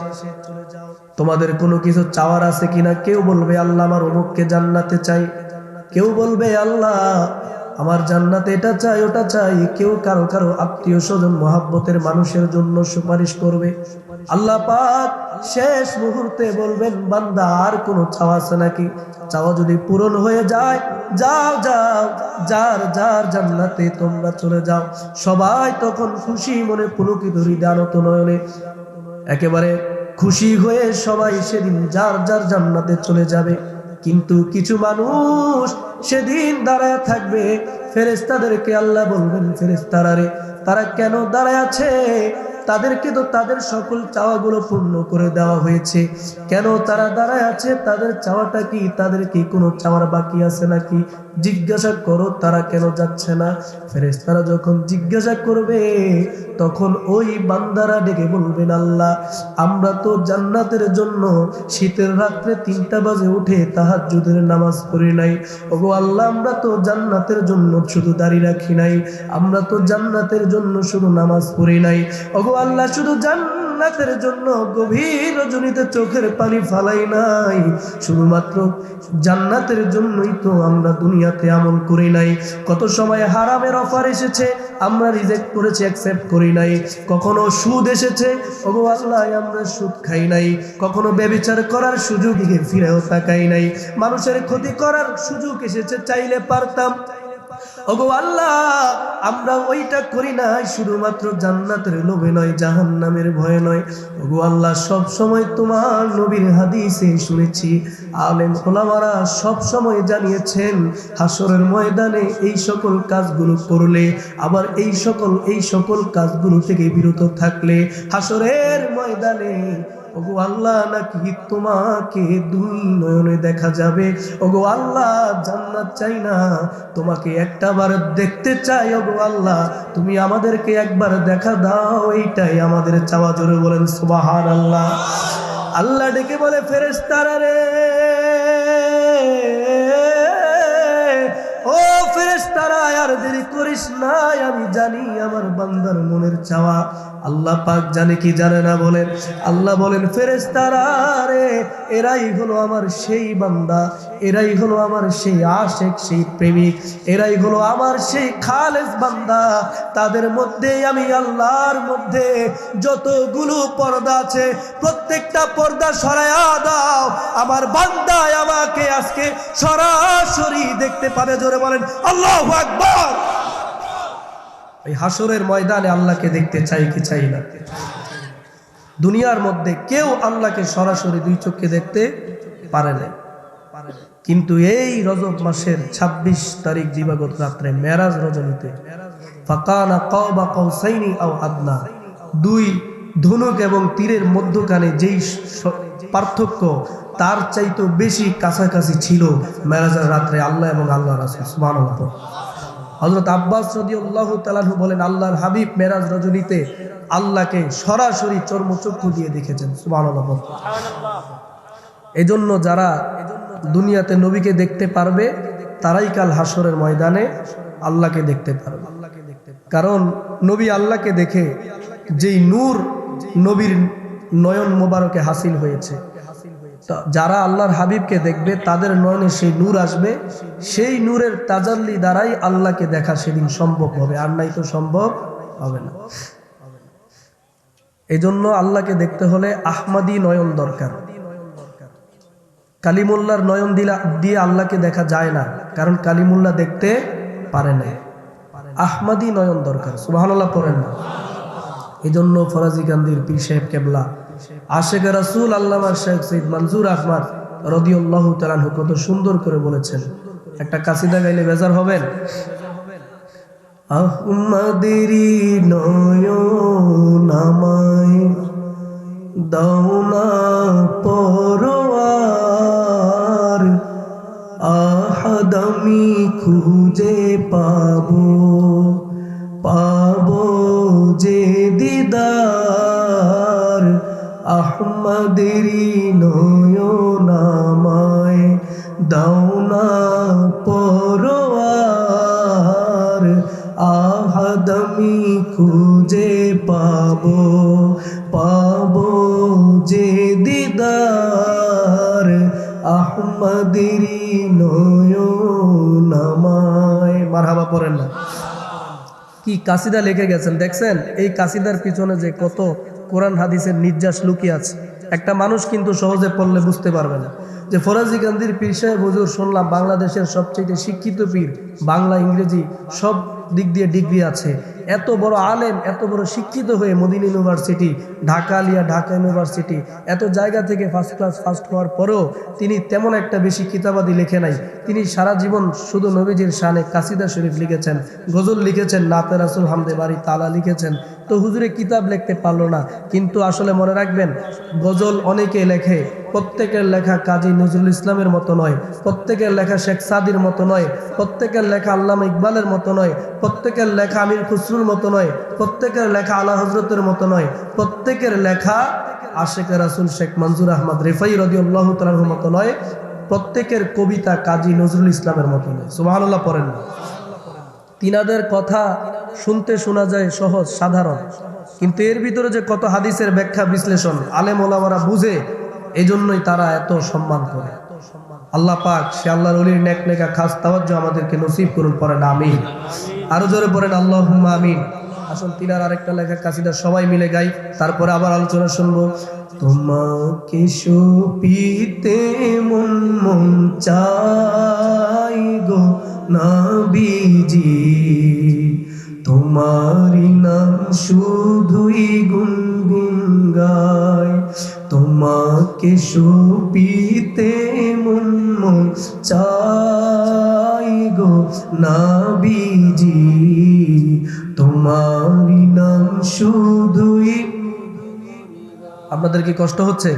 তোমাদের কোনো কিছু চাওয়ার আছে কিনা? কেউ বলবে আল্লাহ আমার অমুককে জান্নাতে চাই, কেউ বলবে আল্লাহ আমার জান্নাতে এটা চাই ওটা চাই, কেউ কারো কারো আত্মীয় স্বজন মহাব্বতের মানুষের জন্য সুপারিশ করবে। আল্লাহ পাক শেষ মুহূর্তে বলবেন, বান্দা আর কোনো চাওয়া আছে নাকি? চাওয়া যদি পূরণ হয়ে যায়, যাও যাও, যার যার জান্নাতে তোমরা চলে যাও। সবাই তখন খুশি মনে পুলকিত হৃদয়ানত নয়নে একেবারে খুশি হয়ে সবাই সেদিন যার যার জান্নাতে চলে যাবে। কিন্তু কিছু মানুষ সেদিন দাঁড়ায় থাকবে, ফেরেশতাদেরকে আল্লাহ বলবেন, ফেরেশতারা রে, তারা কেন দাঁড়ায় আছে? তাদেরকে তো তাদের সকল চাওয়াগুলো পূর্ণ করে দেওয়া হয়েছে, কেন তারা দাঁড়ায় আছে? তাদের চাওয়াটা কি? তাদের কি কোনো চাওয়ার বাকি আছে নাকি? জিজ্ঞাসা করো তারা কেন যাচ্ছে না। ফেরেশতারা যখন জিজ্ঞাসা করবে তখন ওই বান্দারা ডেকে বলবেন, আল্লাহ আমরা তো জান্নাতের জন্য শীতের রাত্রে 3টা বাজে উঠে তাহাজ্জুদের নামাজ পড়ি নাই। ওগো আল্লাহ আমরা তো জান্নাতের জন্য শুধু দাঁড়িয়ে রাখি নাই, আমরা তো জান্নাতের জন্য শুধু নামাজ পড়ি নাই। ওগো আল্লাহ শুধু জান্নাতের জন্য গভীর রজনীতে চোখের পানি ফালাই নাই, শুধুমাত্র জান্নাতের জন্যই তো আমরা দুনিয়াতে আমল করি নাই। কত সময় হারামের অফার এসেছে, আমরা রিজেক্ট করেছি, অ্যাকসেপ্ট করি নাই। কখনো সুদ এসেছে, ওগো আল্লাহ আমরা সুদ খাই নাই। কখনো ব্যভিচার করার সুযোগ দিকে ফিরেও তাকাই নাই। মানুষের ক্ষতি করার সুযোগ এসেছে, চাইলে পারতাম। ওগো আল্লাহ আমরা ওইটা করি না, শুধুমাত্র জান্নাতের লোভে নয়, জাহান্নামের ভয়ে নয়। ওগো আল্লাহ সব সময় তোমার নবীর হাদিসে শুনেছি, আলেম ওলামারা সব সময় জানিয়েছেন, হাসরের ময়দানে এই সকল কাজগুলো করলে, আবার এই সকল কাজগুলো থেকে বিরত থাকলে হাসরের ময়দানে ওগো আল্লাহ নাকি তোমাকে 2 নয়নে দেখা যাবে। ওগো আল্লাহ জান্নাত চাই না, তোমাকে একটাবার দেখতে চাই। ওগো আল্লাহ তুমি আমাদেরকে একবার দেখা দাও, এইটাই আমাদের চাওয়া। জোরে বলেন সুবহানাল্লাহ। আল্লাহ ডেকে বলে, ফেরেশতারা রে, ও ফেরেশতারা আর দেরি করিস না, আমি জানি আমার বান্দার মনের চাওয়া। আল্লাহ পাক জানে কি জানে না বলেন? আল্লাহ বলেন, ফেরেশতারা রে, এরাই হলো আমার সেই বান্দা, এরাই হলো আমার সেই আশিক, সেই প্রেমিক, এরাই হলো আমার সেই খালেস বান্দা। তাদের মধ্যে আমি আল্লাহর মধ্যে যতগুলো পর্দা আছে প্রত্যেকটা পর্দা সরায়া দাও, আমার বান্দা আমাকে আজকে সরাসরি দেখতে পাবে। জোরে বলেন আল্লাহু আকবার। এই হাসরের ময়দানে আল্লাহকে দেখতে চাই কি চাই না? দুনিয়ার মধ্যে কেউ আল্লাহকে সরাসরি 2 চোখে দেখতে পারে না, কিন্তু এই রজব মাসের 26 তারিখ দিবাগত রাত্রে মেরাজ রজনীতে ফাকানা কাবা কাউসাইনি আও আদনা, 2 ধনুক এবং তীরের মধ্যখানে যেই পার্থক্য তার চাইতে বেশি কাছাকাছি ছিল মেরাজের রাত্রে আল্লাহ এবং আল্লাহ রাসূল সুবহানাল্লাহ। হযরত আব্বাস রাদিয়াল্লাহু তাআলা বলেন, আল্লাহর হাবিব মেরাজ রজনীতে আল্লাহকে সরাসরি চর্মচক্ষু দিয়ে দেখেছেন। সুবহানাল্লাহ। এজন্য যারা দুনিয়াতে নবীকে দেখতে পারবে তারাই কাল হাসরের ময়দানে আল্লাহকে দেখতে পারবে। কারণ নবী আল্লাহকে দেখে যেই নূর নবীর নয়ন মোবারকে হাসিল হয়েছে, যারা আল্লাহর হাবিবকে দেখবে তাদের নয়নে সেই নূর আসবে, সেই নূরের তাজাল্লি দ্বারাই আল্লাহকে দেখা সেদিন সম্ভব হবে, আর নাই তো সম্ভব হবে না। এজন্য আল্লাহকে দেখতে হলে আহমদী নয়ন দরকার। কালিমুল্লাহর নয়ন দিয়ে আল্লাহকে দেখা যায় না, কারণ কালিমুল্লাহ দেখতে পারে না। আহমদী নয়ন দরকার। সুবহানাল্লাহ পড়েন না? এজন্য ফরাজি গান্ধীর পীর সাহেব কেবলা আশেক রাসূল আল্লামা শেখ সৈয়দ মনজুর আহমদ রাদিয়াল্লাহু তাআলা আনহু কত সুন্দর করে বলেছেন। একটা কাসিদা গাইলে বেজার হবেন? আহমদেরি নয়ন আমায় দাও না পরওয়ার, আহাদ আমি খুঁজে পাবো যে দিদার, আহমদেরি নয়ন আমায় দাও না পরওয়ার, আহাদ আমি খুঁজে পাবো যে দিদার, আহমদেরি নয়ন আমায়। মারহাবা। কি কাসিদা লিখে গেছেন দেখছেন? এই কাসিদার পিছনে যে কত কোরআন হাদিসের নির্যাস লুকিয়ে আছে, একটা মানুষ কিন্তু সহজে পড়লে বুঝতে পারবে না। যে ফরাজি গান্ধীর পীর সাহেব হুজুর শুনলাম বাংলাদেশের সবচেয়ে শিক্ষিত পীর, বাংলা ইংরেজি সব দিক দিয়ে ডিগ্রি আছে, এত বড় আলেম, এত বড় শিক্ষিত হয়ে মদিনা ইউনিভার্সিটি, ঢাকা আলিয়া, ঢাকা ইউনিভার্সিটি এত জায়গা থেকে ফার্স্ট ক্লাস ফার্স্ট হওয়ার পরেও তিনি তেমন একটা বেশি কিতাবাদি লিখে নাই। তিনি সারা জীবন শুধু নবীজির শানে কাসিদা শরীফ লিখেছেন, গজল লিখেছেন, নাতে রাসুল, হামদে বাড়ি, তালা লিখেছেন। তো হুজুরে কিতাব লিখতে পারলো না, কিন্তু আসলে মনে রাখবেন গজল অনেকে লেখে, প্রত্যেকের লেখা কাজী নজরুল ইসলামের মতো নয়, প্রত্যেকের লেখা শেখ সাদির মতো নয়, প্রত্যেকের লেখা আল্লামা ইকবালের মতো নয়, প্রত্যেকের লেখা আমির খুসরুর মতো নয়, প্রত্যেকের লেখা আলা হজরতের মতো নয়, প্রত্যেকের লেখা আশেকে রাসুল শেখ মনজুর আহমদ রিফাই রাদিয়াল্লাহু তাআলার মতো নয়, প্রত্যেকের কবিতা কাজী নজরুল ইসলামের মতো নয়। সুবহানাল্লাহ পড়েন না। তিনাদের কথা শুনতে শোনা যায় সহজ সাধারণ, কিন্তু এর ভিতরে যে কত হাদিসের ব্যাখ্যা বিশ্লেষণ আলেম ওলামারা বুঝে, এই জন্যই তারা এত সম্মান করে। আল্লাহ পাক সে আল্লাহর ওলির নেক নেকা খাস তাওয়াজ্জু আমাদেরকে নসিব করুন, পড়েন আমিন। আরো জোরে পড়েন আল্লাহুম্মা আমিন। আসুন তিনার আরেকটা লেখা কাসিদা সবাই মিলে গাই, তারপরে আবার আলোচনা শুনবো। তোমাকে সপিতে মন মন চাই গো নবীজি, তোমারি নাম শুধুই গুনগুন গাই, তোমাকে সপিতে মন মন চাই গো নবীজি, তোমারি নাম শুধুই। আপনাদের কি কষ্ট হচ্ছে?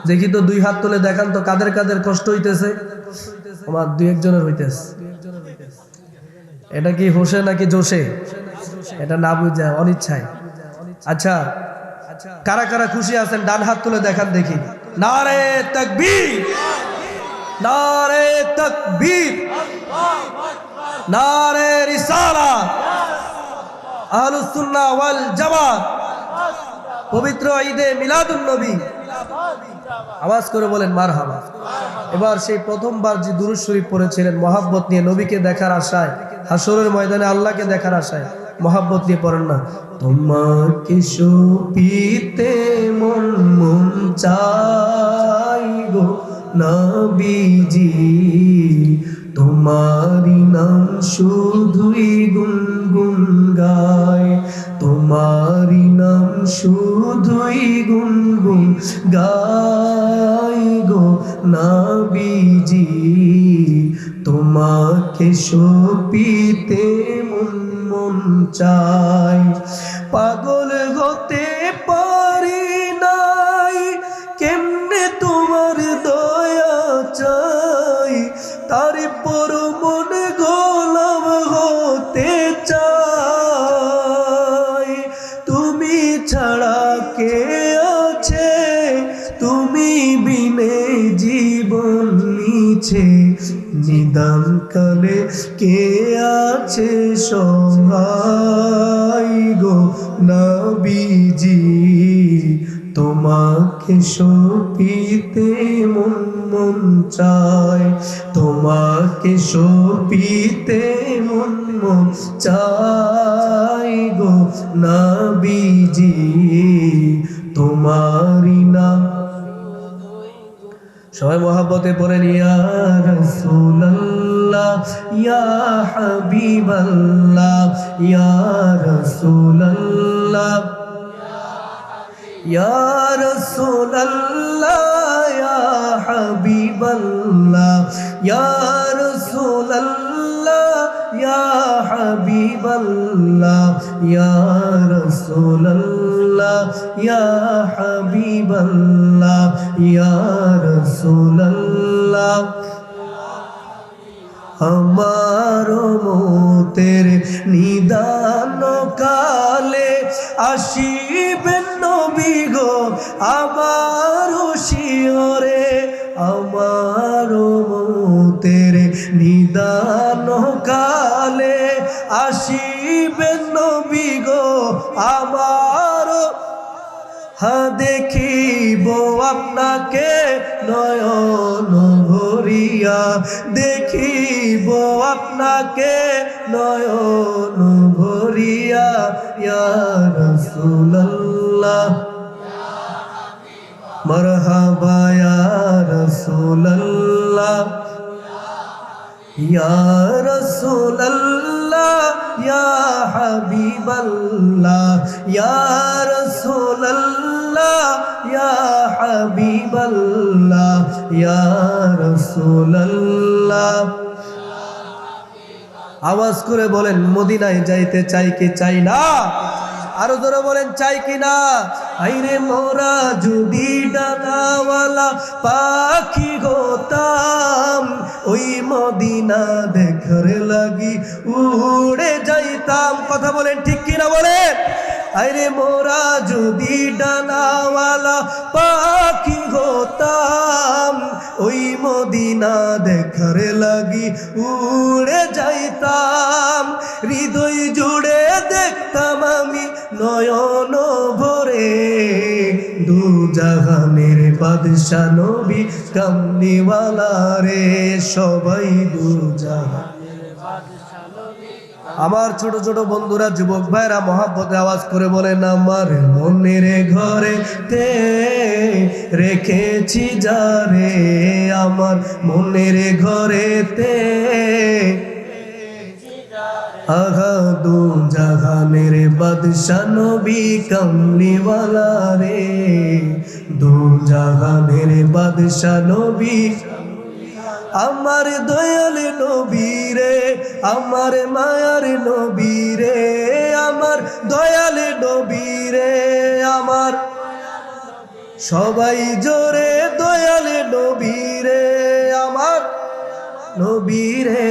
দেখি তো দুই হাত তুলে দেখান তো কাদের কাদের কষ্ট হইতেছে। আমার দুই একজনের হইতেছে। এটা কি হোসে নাকি জোশে? এটা না বুঝে অনিচ্ছায়। আচ্ছা, কারা কারা খুশি আছেন ডান হাত তুলে দেখান দেখি। নারে তাকবীর, নারে তাকবীর, নারে রিসালাত, আহলুস সুন্নাহ ওয়াল জামাত, পবিত্র ঈদে মিলাদুন নবী। আওয়াজ করে বলেন মারহাবা। এবার সেই প্রথমবার যে দুরূদ শরীফ পড়েছিলেন মহাব্বত নিয়ে, নবীকে দেখার আশায়, হাসরের ময়দানে আল্লাহকে দেখার আশায় মহাব্বত নিয়ে পড়েন না। তোমাকে সপিতে মন মন চাই গো নবীজি, তোমারি নাম শুধুই গুনগুন গাই, তোমারি নাম শুধুই গুনগুন গাই গো নবীজি, তোমাকে সপিতে মন মন চাই। পাগল হতে পারি নাই, কেমনে তোমার দয়া চাই, তারপর মন গোলাম হতে চাই। তুমি ছাড়া কে আছে, তুমি বিনে জীবন মিছে, নিদান কালে কে আছে সহায় গো নবীজি, তোমাকে সপিতে মন মন চাই, তোমাকে সপিতে মন মন চাই গো নবীজি, তোমারি নাম। সবাই মহাব্বতে পড়েন ইয়া রাসূলুল্লাহ ইয়া হাবিবাল্লাহ ইয়া রাসূলুল্লাহ ইয়া রাসূলুল্লাহ ইয়া হাবিবাল্লাহ ইয়া রাসূলুল্লাহ ইয়া হাবিবাল্লাহ ইয়া রাসূলুল্লাহ ইয়া হাবিবাল্লাহ ইয়া রাসূলুল্লাহ। আমার মতের নিদান কালে আসিবেন নবী গো আমার শিয়রে, আমার মতের নিদান কালে আসিবেন নবী গো আমার। দেখিব আপনাকে নয়ন ভরিয়া, দেখিব আপনাকে নয়ন ভরিয়া। শুকরিয়া ইয়া রাসূলুল্লাহ মারহাবা ইয়া রাসূলুল্লাহ ইয়া রাসূলুল্লাহ ইয়া হাবিবাল্লাহ ইয়া রাসূলুল্লাহ ইয়া হাবিবাল্লাহ ইয়া রাসূলুল্লাহ। আওয়াজ করে বলেন মদিনায় যাইতে চাই কি চাই না? আরো জোরে বলেন চাই কি না? আইরে মোরা যদি ডানাওয়ালা পাখি হতাম, ওই মদিনা দেখার লাগি উড়ে যাইতাম। কথা বলেন ঠিক কিনা বলেন? আইরে মোরা যদি ডানাওয়ালা পাখি হতাম, ওই মদিনা দেখার লাগি উড়ে যাইতাম। হৃদয় জুড়ে দেখতাম আমি নয়ন ভরে, দু জাহানের বাদশা নবী কামলিওয়ালা রে, সবাই দু জাহান। আমার ছোট ছোট বন্ধুরা, যুবক ভাইরা মহাব্বতে আওয়াজ করে বলেন আমার মনের ঘরে তে রেখেছি যারে, আমার মনের ঘরে তে আগা দু জাহানের বাদশা নবী কামলিওয়ালা রে, দু জাহানের বাদশা নবী। আমার দয়াল নবী রে, আমার মায়ার নবী রে, আমার দয়াল নবী রে, আমার সবাই জোরে দয়াল নবী রে, আমার নবী রে,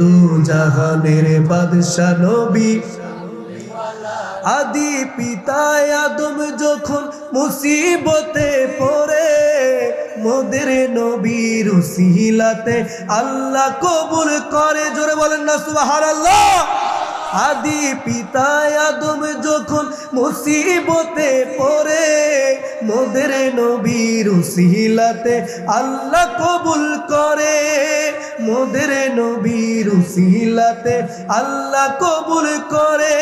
দু জাহানের বাদশা নবী। আদি পিতা আদম যখন মুসিবতে পড়ে, মোদের নবীর উসিলাতে আল্লাহ কবুল করে। জোরে বলেন না সুবহানাল্লাহ। আদি পিতা আদম যখন মুসিবতে পড়ে, মোদের নবীর উসিলাতে আল্লাহ কবুল করে, মোদের নবীর উসিলাতে আল্লাহ কবুল করে।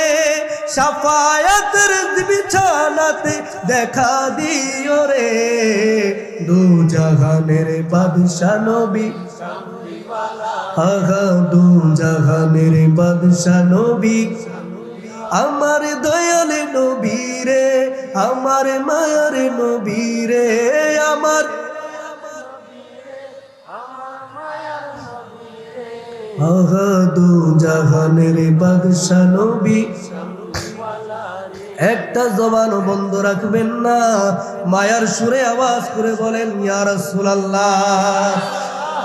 শাফায়াতের বিছানাতে দেখা দিও রে, দু জাহানের বাদশা নবী, আগা দু জাহানের বাদশা নবী। আমার দয়াল নবী রে, আমার মায়ার নবী রে, আমার আগা দু জাহানের বাদশা নবী। একটা জবান বন্ধ রাখবেন না, মায়ার সুরে আওয়াজ করে বলেন ইয়া রাসূলুল্লাহ।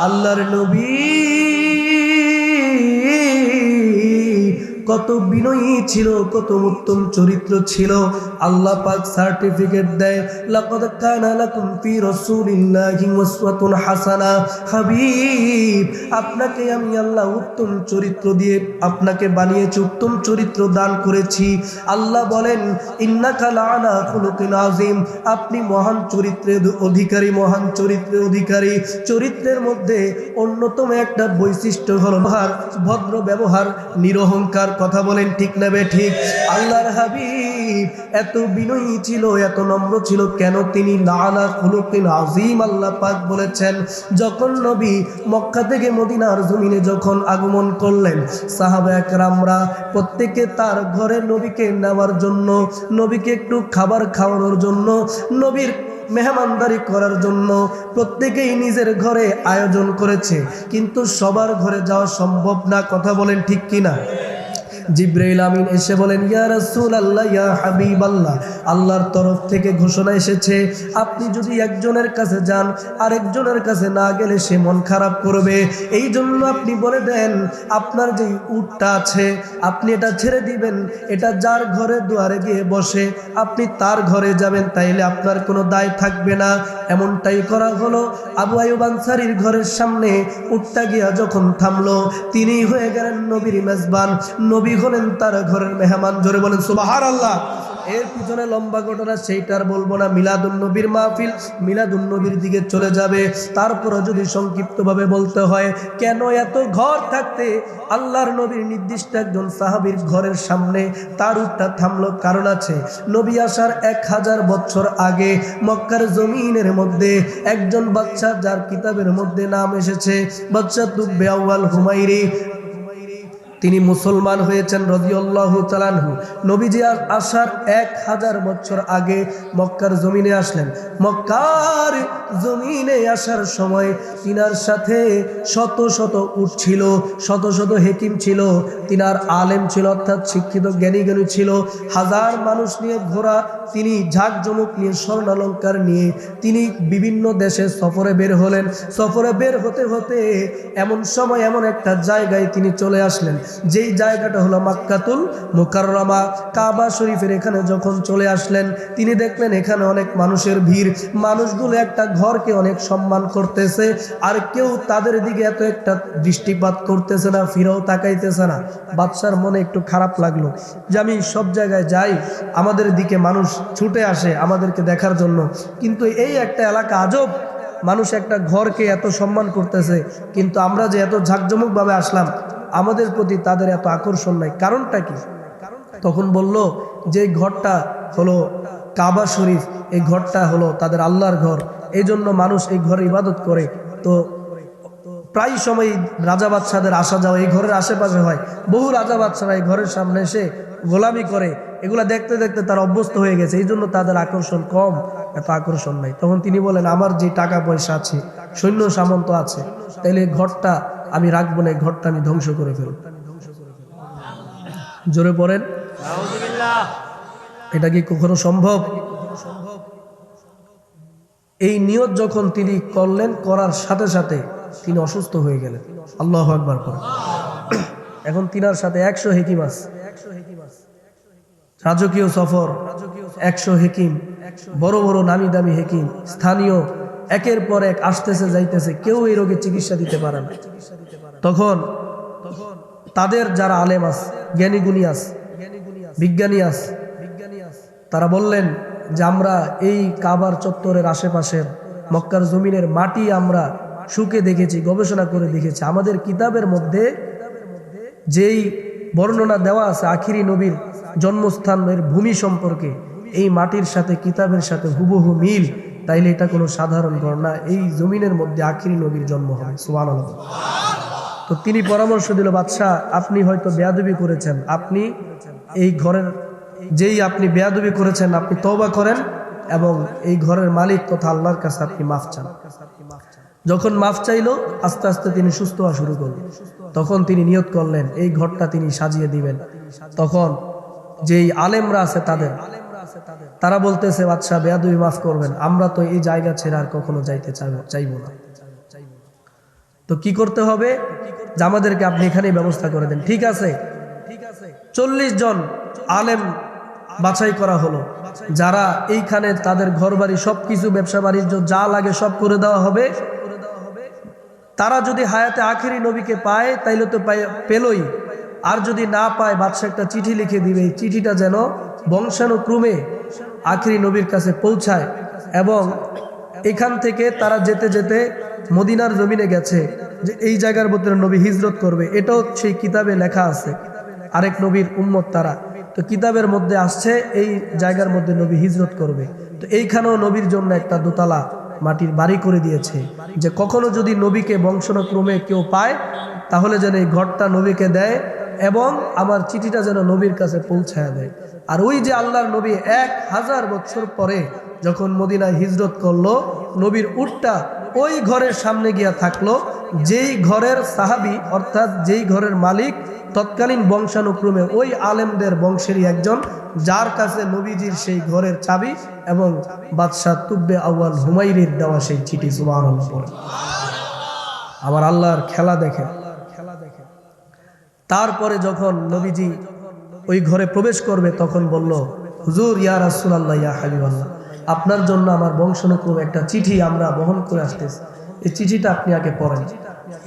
আল্লাহর নবী কত বিনয়ী ছিল, কত উত্তম চরিত্র ছিল। আল্লাহ পাক সার্টিফিকেট দেয়, লাকাদ কানা লাকুম ফি রাসূলিল্লাহি উসওয়াতুন হাসানা। হাবিব, আপনাকে আমি আল্লাহ উত্তম চরিত্র দিয়ে আপনাকে বানিয়েছি, উত্তম চরিত্র দান করেছি। আল্লাহ বলেন ইন্নাকা লাআলা খুলুকিন আযীম, আপনি মহান চরিত্রের অধিকারী, মহান চরিত্রের অধিকারী। চরিত্রের মধ্যে অন্যতম একটা বৈশিষ্ট্য হলো ভদ্র ব্যবহার, নিরহংকার। কথা বলেন ঠিক না বে ঠিক? আল্লাহর হাবিব এত বিনয়ী ছিল, এত নম্র ছিল, কেন তিনি লাআলা খুলুকিন আযীম। আল্লাহ পাক বলেছেন যখন নবী মক্কা থেকে মদিনার জমিনে যখন আগমন করলেন, সাহাবা একরামরা প্রত্যেকে তার ঘরে নবীকে নেওয়ার জন্য, নবীকে একটু খাবার খাওয়ানোর জন্য, নবীর মেহমানদারি করার জন্য প্রত্যেকেই নিজের ঘরে আয়োজন করেছে, কিন্তু সবার ঘরে যাওয়া সম্ভব না। কথা বলেন ঠিক কিনা? জিবরাইল আমিন এসে বলেন ইয়া রাসূলুল্লাহ, ইয়া হাবিবাল্লাহ, আল্লাহর তরফ থেকে ঘোষণা এসেছে আপনি যদি একজনের কাছে যান, আরেকজনের কাছে না গেলে সে মন খারাপ করবে। এই জন্য আপনি বলে দেন আপনার যে উটটা আছে আপনি এটা ছেড়ে দিবেন, এটা যার ঘরে দুয়ারে গিয়ে বসে আপনি তার ঘরে যাবেন, তাইলে আপনার কোনো দায় থাকবে না। এমনটাই করা হলো। আবু আইয়ুব আনসারীর ঘরের সামনে উটটা গিয়া যখন থামলো, তিনি হয়ে গেলেন নবীর মেজবান, নবী হলেন তার ঘরের মেহমান। জোরে বলেন সুবহানাল্লাহ। এর পিছনে লম্বা ঘটনা, সেইটার বলবো না। মিলাদুন নবীর মাহফিল, মিলাদুন নবীর দিকে চলে যাবে। তারপরে যদি সংক্ষিপ্তভাবে বলতে হয়, কেন এত ঘর থাকতে আল্লাহর নবীর নির্দিষ্ট একজন সাহাবীর ঘরের সামনে তার উটটা থামলো? কারণ আছে। নবী আসার 1000 বছর আগে মক্কার জমিনের মধ্যে একজন বাদশা, যার কিতাবের মধ্যে নাম এসেছে বাদশা তুব্বে আউয়াল হুমায়রি, তিনি মুসলমান হয়েছেন রাদিয়াল্লাহু তাআলা আনহু। নবীজি আসার 1000 বছর আগে মক্কার জমিনে আসলেন। মক্কার জমিনে আসার সময় তিনার সাথে শত শত উট ছিল, শত শত হেকিম ছিল, তিনার আলেম ছিল, অর্থাৎ শিক্ষিত জ্ঞানী ছিল। 1000 মানুষ নিয়ে ঘোড়া, তিনি ঝাঁকজমক নিয়ে, স্বর্ণালঙ্কার নিয়ে তিনি বিভিন্ন দেশে সফরে বের হলেন। সফরে বের হতে হতে এমন সময় এমন একটা জায়গায় তিনি চলে আসলেন, যেই জায়গাটা হলো মক্কাতুল মুকাররমা, কাবা শরীফের এখানে যখন চলে আসলেন, তিনি দেখলেন এখানে অনেক মানুষের ভিড়। মানুষগুলো একটা ঘরকে অনেক সম্মান করতেছে, আর কেউ তাদের দিকে এত একটা দৃষ্টিপাত করতেছে না, ফিরেও তাকাইতেছে না। বাদশার মনে একটু খারাপ লাগলো যে আমি সব জায়গায় যাই, আমাদের দিকে মানুষ ছুটে আসে আমাদেরকে দেখার জন্য, কিন্তু এই একটা এলাকা আজব, মানুষ একটা ঘরকে এত সম্মান করতেছে, কিন্তু আমরা যে এত ঝাঁকজমকভাবে আসলাম, আমাদের প্রতি তাদের এত আকর্ষণ নাই, কারণটা কি? তখন বলল যে ঘরটা হলো কাবা শরীফ, এই ঘরটা হলো তাদের আল্লাহর ঘর, এই জন্য মানুষ এই ঘরে ইবাদত করে। তো প্রায় সময় রাজা বাদশাদের আসা যাওয়া এই ঘরের আশেপাশে হয়, বহু রাজা বাদশারা এই ঘরের সামনে এসে গোলামি করে, এগুলা দেখতে দেখতে তারা অভ্যস্ত হয়ে গেছে, এই জন্য তাদের আকর্ষণ কম, এত আকর্ষণ নাই। তখন তিনি বলেন, আমার যে টাকা পয়সা আছে, সৈন্য সামন্ত আছে, তাইলে ঘরটা আমি রাখবো না, এই ঘরটা আমি ধ্বংস করে ফেলব। জোরে পড়েন নাউযুবিল্লাহ। এটা কি কখনো সম্ভব? এই নিয়ত যখন তিনি করলেন, করার সাথে সাথে তিনি অসুস্থ হয়ে গেলেন। আল্লাহু আকবার করে। এখন তিনার সাথে 100 হেকিম আছে, রাজকীয় সফর, 100 হেকিম, বড় বড় নামি দামি হেকিম, স্থানীয়, একের পর এক আসতেছে যাইতেছে, কেউ এই রোগের চিকিৎসা দিতে পারে না। তখন তাদের যারা আলেম আছে, জ্ঞানী গুণী আছে, বিজ্ঞানী আছে, তারা বললেন যে আমরা এই কাবার চত্বরের আশেপাশের মক্কার জমিনের মাটি আমরা শুকে দেখেছি, গবেষণা করে দেখেছি, আমাদের কিতাবের মধ্যে যেই বর্ণনা দেওয়া আছে আখিরি নবীর জন্মস্থানের ভূমি সম্পর্কে, এই মাটির সাথে কিতাবের সাথে হুবহু মিল, তাইলে এটা কোনো সাধারণ ঘর না, এই জমিনের মধ্যে আখিরি নবীর জন্ম হবে। সুবহানাল্লাহ। তো তিনি পরামর্শ দিল, বাদশাহ আপনি হয়তো বেয়াদবি করেছেন, আপনি এই ঘরের যেই আপনি বেয়াদবি করেছেন, আপনি তওবা করেন এবং এই ঘরের মালিক তথা আল্লাহর কাছে আপনি মাফ চান। যখন মাফ চাইলো, আস্তে আস্তে তিনি সুস্থ হওয়া শুরু করলেন। তখন তিনি নিয়ত করলেন এই ঘরটা তিনি সাজিয়ে দিবেন। তখন যেই আলেমরা আছে তারা বলতেছে, বাদশাহ বেয়াদবি মাফ করবেন, আমরা তো এই জায়গা ছেড়ে আর কখনো যাইতে চাইবো না। তো কি করতে হবে? যে আমাদেরকে আপনি এখানেই ব্যবস্থা করে দেন। ঠিক আছে, 40 জন আলেম বাছাই করা হলো, যারা এইখানে তাদের ঘরবাড়ি সবকিছু, ব্যবসা বাণিজ্য যা লাগে সব করে দেওয়া হবে। তারা যদি হায়াতে আখেরি নবীকে পায় তাইলে তো পেলই, আর যদি না পায় বাদশা একটা চিঠি লিখে দিবে, এই চিঠিটা যেন বংশানুক্রমে আখেরি নবীর কাছে পৌঁছায়। এবং এখান থেকে তারা যেতে যেতে মদিনার জমিনে গেছে, যে এই জায়গার মধ্যে নবী হিজরত করবে, এটাও সেই কিতাবে লেখা আছে। আরেক নবীর উম্মত তারা, তো কিতাবের মধ্যে আসছে এই জায়গার মধ্যে নবী হিজরত করবে। তো এইখানেও নবীর জন্য একটা দোতলা মাটির বাড়ি করে দিয়েছে, যে কখনো যদি নবীকে বংশানুক্রমে কেউ পায় তাহলে যেন এই ঘরটা নবীকে দেয় এবং আমার চিঠিটা যেন নবীর কাছে পৌঁছায় দেয়। আর ওই যে আল্লাহর নবী 1000 বছর পরে যখন মদিনায় হিজরত করলো, নবীর উটটা ওই ঘরের সামনে গিয়া থাকলো, যেই ঘরের সাহাবী অর্থাৎ যেই ঘরের মালিক তৎকালীন বংশানুক্রমে ওই আলেমদের বংশেরই একজন, যার কাছে নবীজির সেই ঘরের চাবি এবং বাদশাহ তুব্বে আউয়াল হুমায়রির দেওয়া সেই চিঠি। সুবহানাল্লাহ। আমার আল্লাহর খেলা দেখে। তারপরে যখন নবীজি ওই ঘরে প্রবেশ করবে তখন বলল, হুজুর, ইয়া রাসূলুল্লাহ, ইয়া হাবিবাল্লাহ, আপনার জন্য আমার বংশানুক্রমে একটা চিঠি আমরা বহন করে আসতেছি, এই চিঠিটা আপনি আগে পড়েন।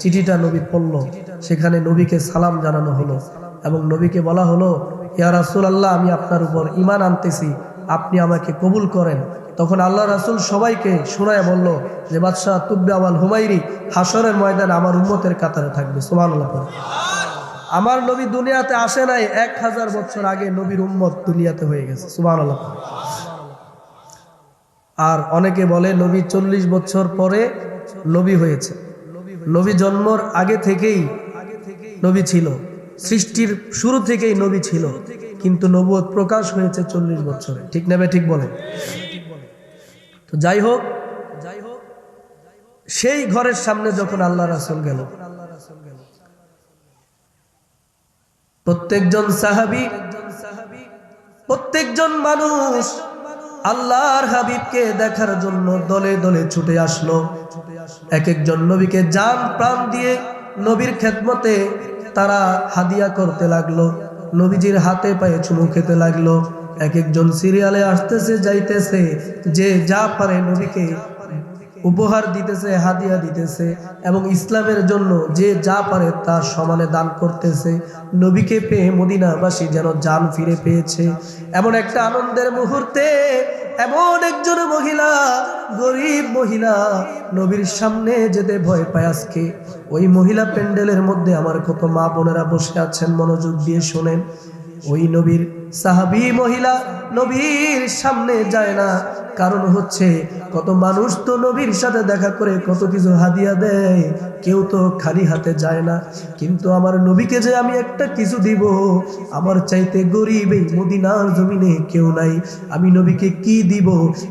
চিঠিটা নবী পড়ল, সেখানে নবীকে সালাম জানানো হলো এবং নবীকে বলা হলো, ইয়া রাসূলুল্লাহ, আমি আপনার উপর ঈমান আনতেছি, আপনি আমাকে কবুল করেন। তখন আল্লাহ রাসূল সবাইকে শোনায় বলল যে বাদশাহ তুব্বা ওয়াল হুমাইরি হাসরের ময়দানে আমার উম্মতের কাতারে থাকবে। সুবহানাল্লাহ। আমার নবী দুনিয়াতে আসে নাই, 1000 বছর আগে নবীর উম্মত দুনিয়াতে হয়ে গেছে। সুবহানাল্লাহ। আর অনেকে বলে নবী 40 বছর পরে নবী হয়েছে। নবী জন্মর আগে থেকেই নবী ছিল, সৃষ্টির শুরু থেকেই নবী ছিল, কিন্তু নবুয়ত প্রকাশ হয়েছে 40 বছরে। ঠিক নেবে ঠিক বলে। তো যাই হোক, সেই ঘরের সামনে যখন আল্লাহ রাসূল গেল, প্রত্যেকজন সাহাবী, প্রত্যেকজন মানুষ আল্লাহর হাবিবকে দেখার জন্য দলে দলে ছুটে আসলো। এক একজন নবীকে জান প্রাণ দিয়ে নবীর খেদমতে তারা হাদিয়া করতে লাগলো, নবীজির হাতে পায়ে চুমু খেতে লাগলো। এক একজন সিরিয়ালে আসতেছে যাইতেছে, যে যা পারে নবীকে উপহার দিতেছে, হাদিয়া দিতেছে, এবং ইসলামের জন্য যে যা পারে তার সমানে দান করতেছে। নবীকে পেয়ে মদিনাবাসী যেন জান ফিরে পেয়েছে। এমন একটা আনন্দের মুহূর্তে এমন একজন মহিলা, গরিব মহিলা, নবীর সামনে যেতে ভয় পায় আজকে। ওই মহিলা প্যান্ডেলের মধ্যে আমার কত মা বোনেরা বসে আছেন, মনোযোগ দিয়ে শোনেন। ওই নবীর সাহাবী মহিলা নবীর সামনে যায় না, কারণ হচ্ছে কত মানুষ তো নবীর সাথে দেখা করে কত কিছু হাদিয়া দেয়, কেউ তো খালি হাতে যায় না। কিন্তু আমার নবীকে যে আমি একটা কিছু দিব, আমার চাইতে গরিব এই মদিনার জমিনে কেউ নাই, আমি নবীকে কি দিব?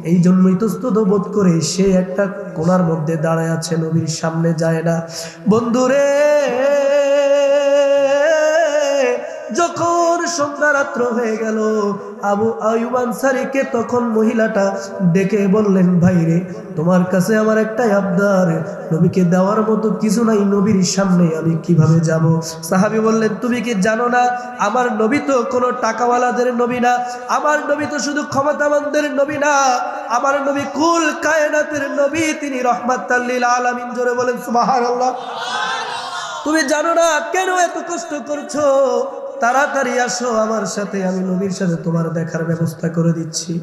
এই জন্যই ইতস্তত বোধ করে সে একটা কোণার মধ্যে দাঁড়ায় আছে, নবীর সামনে যায় না। বন্ধুরে, যখন সন্ধ্যা রাত্র হয়ে গেল, আবু আইয়ুব আনসারীকে তখন মহিলাটা ডেকে বললেন, ভাইরে, তোমার কাছে আমার একটাই আবদার, নবীকে দেওয়ার মতো কিছু নাই, নবীর সামনে আমি কিভাবে যাব? সাহাবী বললেন, তুমি কি জানো না আমার নবী তো কোনো টাকাওয়ালাদের নবী না, আমার নবী তো শুধু ক্ষমতাবানদের নবী না, আমার নবী কুল কায়নাতের নবী, তিনি রাহমাতাল লিল আলামিন। জোরে বলেন সুবহানাল্লাহ। তুমি জানো না কেন এত কষ্ট করছো? তাড়াতাড়ি আসো আমার সাথে, আমি নবীর সাথে তোমার দেখার ব্যবস্থা করে দিচ্ছি।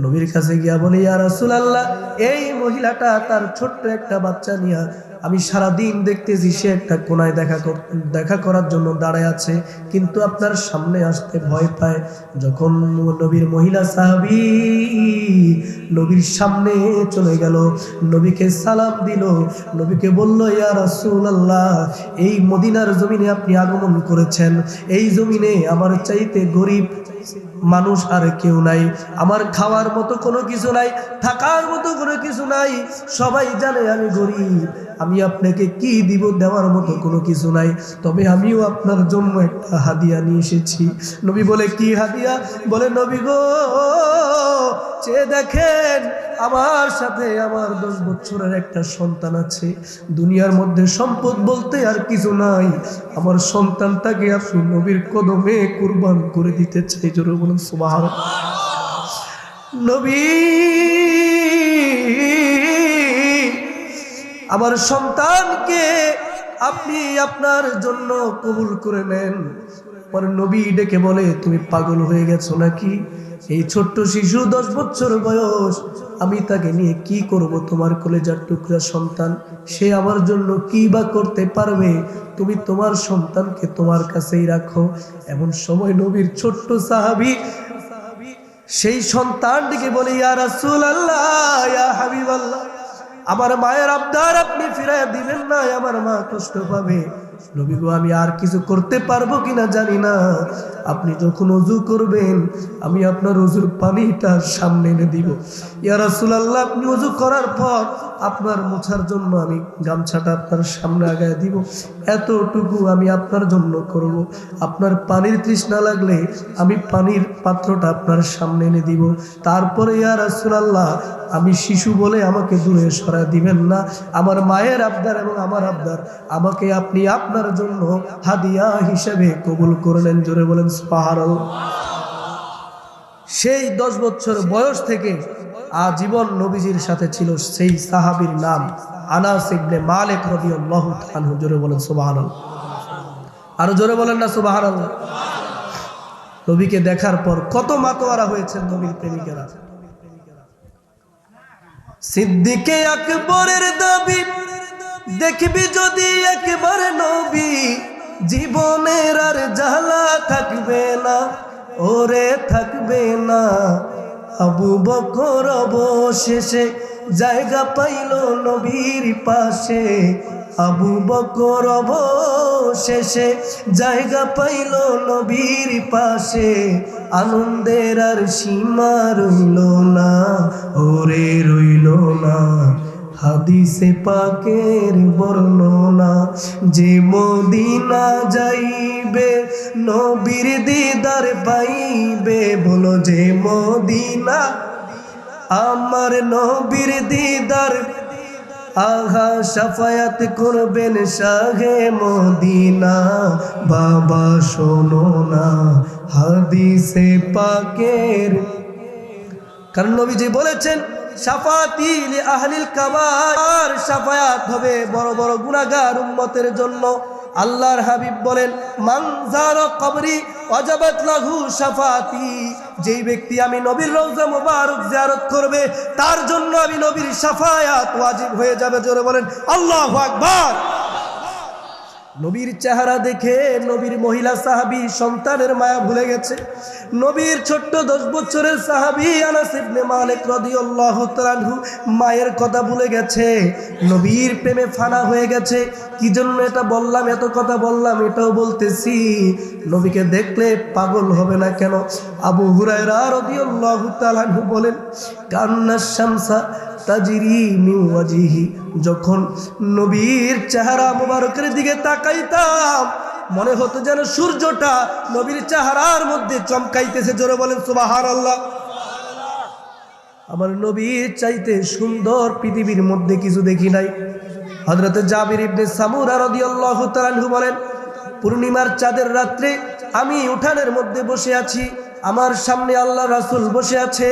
নবীর কাছে গিয়া বলি, ইয়া রাসূলুল্লাহ, এই মহিলাটা তার ছোট্ট একটা বাচ্চা নিয়ে আমি সারাদিন দেখতেছি সে একটা কোনায় দেখা করার জন্য দাঁড়ায় আছে, কিন্তু আপনার সামনে আসতে ভয় পায়। যখন নবীর মহিলা সাহাবী নবীর সামনে চলে গেল, নবীকে সালাম দিল, নবীকে বলল, ইয়া রাসূলুল্লাহ, এই মদিনার জমিনে আপনি আগমন করেছেন, এই জমিনে আমার চাইতে গরিব মানুষ আর কেউ নাই, আমার খাওয়ার মতো কোনো কিছু নাই, থাকার মতো কোনো কিছু নাই, সবাই জানে আমি গরিব, আমি আপনাকে কি দিব? দেওয়ার মতো কোনো কিছু নাই, তবে আমিও আপনার জন্য একটা হাদিয়া নিয়ে এসেছি। নবী বলে, কি হাদিয়া? বলে, নবী গো, চেয়ে দেখেন, আমার সাথে আমার 10 বছরের একটা সন্তান আছে, দুনিয়ার মধ্যে সম্পদ বলতে আর কিছু নাই, আমার সন্তানটাকে আপনি নবীর কদমে কুরবান করে দিতে চাই। জোরে বলুন সুবহানাল্লাহ। নবী, আমার সন্তানকে আপনি আপনার জন্য কবুল করে নেন। পরে নবী ডেকে বলে, তুমি পাগল হয়ে গেছো নাকি? এই ছোট্ট শিশু 10 বছর বয়স, আমি তাকে নিয়ে কি করব? তোমার কলেজার টুকরা সন্তান, সে আমার জন্য কি বা করতে পারবে? তুমি তোমার সন্তানকে তোমার কাছেই রাখো। এমন সময় নবীর ছোট্ট সাহাবী সেই সন্তানটিকে বলে, ইয়া রাসূলুল্লাহ, ইয়া হাবিবাল্লাহ, আমার মায়ের আবদার আপনি ফিরাইয়া দিবেন না, আমার মা কষ্ট পাবে। নবী গো, আমি আর কিছু করতে পারবো কিনা জানি না, আপনি যখন ওযু করবেন আমি আপনার ওযুর পানিটা সামনে এনে দিব। ইয়া রাসূলুল্লাহ, আপনি ওযু করার পর আপনার মোছার জন্য আমি গামছাটা আপনার সামনে আগায় দিব, এতটুকু আমি আপনার জন্য করব। আপনার পানির তৃষ্ণা লাগলে আমি পানির পাত্রটা আপনার সামনে এনে দিব। তারপরে ইয়া রাসূলুল্লাহ, আমি শিশু বলে আমাকে দূরে সরায় দিবেন না, আমার মায়ের আবদার এবং আমার আবদার, আমাকে আপনি আপনার জন্য হাদিয়া হিসেবে কবুল করলেন। জোরে বলেন সুবহানাল্লাহ। সেই 10 বছর বয়স থেকে আজীবন নবীজির সাথে ছিল সেই সাহাবীর নাম আনাস ইবনে মালিক রাদিয়াল্লাহু তাআলা আনহু। জোরে বলেন সুবহানাল্লাহ। আরো জোরে বলেন না সুবহানাল্লাহ। নবীকে দেখার পর কত মাতোয়ারা হয়েছেন নবীর প্রেমিকেরা। সিদ্দিকে আকবরের দাবি, দেখবি যদি একবার নবী, জীবনের আর জ্বালা থাকবে না, ওরে থাকবে না। আবু বকর অবশেষে জায়গা পাইল নবীর পাশে, আবু বকর অবশেষে জায়গা পাইল নবীর পাশে। আনন্দের আর সীমা রইল না, ওরে রইল না। হাদিসে পাকের বর্ণনা, যে মদিনা যাইবে নবীর দিদার পাইবে, বলো যে মদিনা আমার নবীর দিদার, আহা শাফায়াত করবেন শাহে মদিনা। বাবা শোনো না হাদিসে পাকের, কারণ নবীজি বলেছেন শাফাতি লি আহলিল কাবার, শাফায়াত হবে বড় বড় গুনাহগার উম্মতের জন্য। আল্লাহর হাবিব বলেন মান যারা কবরি ওয়াজাবাত লাহু শাফাতি, যেই ব্যক্তি আমি নবীর রওজা মুবারক জিয়ারত করবে তার জন্য আমি নবীর শাফায়াত ওয়াজিব হয়ে যাবে। জোরে বলেন আল্লাহু আকবার। নবীর চেহারা দেখে নবীর মহিলা সাহাবী সন্তানের মায়া ভুলে গেছে। নবীর ছোট্ট 10 বছরের সাহাবী আনাস ইবনে মালিক রাদিয়াল্লাহু তাআলা আনহু মায়ের কথা ভুলে গেছে, নবীর প্রেমে ফানা হয়ে গেছে। কি জন্য এটা বললাম, এত কথা বললাম, এটাও বলতেছি নবীকে দেখলে পাগল হবে না কেন? আবু হুরায়রা রাদিয়াল্লাহু তাআলা আনহু বলেন কান্নাশ শামসা তাজরি মিন ওয়াজিহি, যখন নবীর চেহারা মুবারকের দিকে তাকাইতাম মনে হতো যেন সূর্যটা নবীর চেহারার মধ্যে চমকাইতেছে। জোরে বলেন সুবহানাল্লাহ। আমার নবীর চাইতে সুন্দর পৃথিবীর মধ্যে কিছু দেখি নাই। হযরত জাবির ইবনে সামুরা রাদিয়াল্লাহু তাআলা আনহু বলেন পূর্ণিমার চাঁদের রাত্রে আমি উঠানের মধ্যে বসে আছি, আমার সামনে আল্লাহ রাসূল বসে আছে,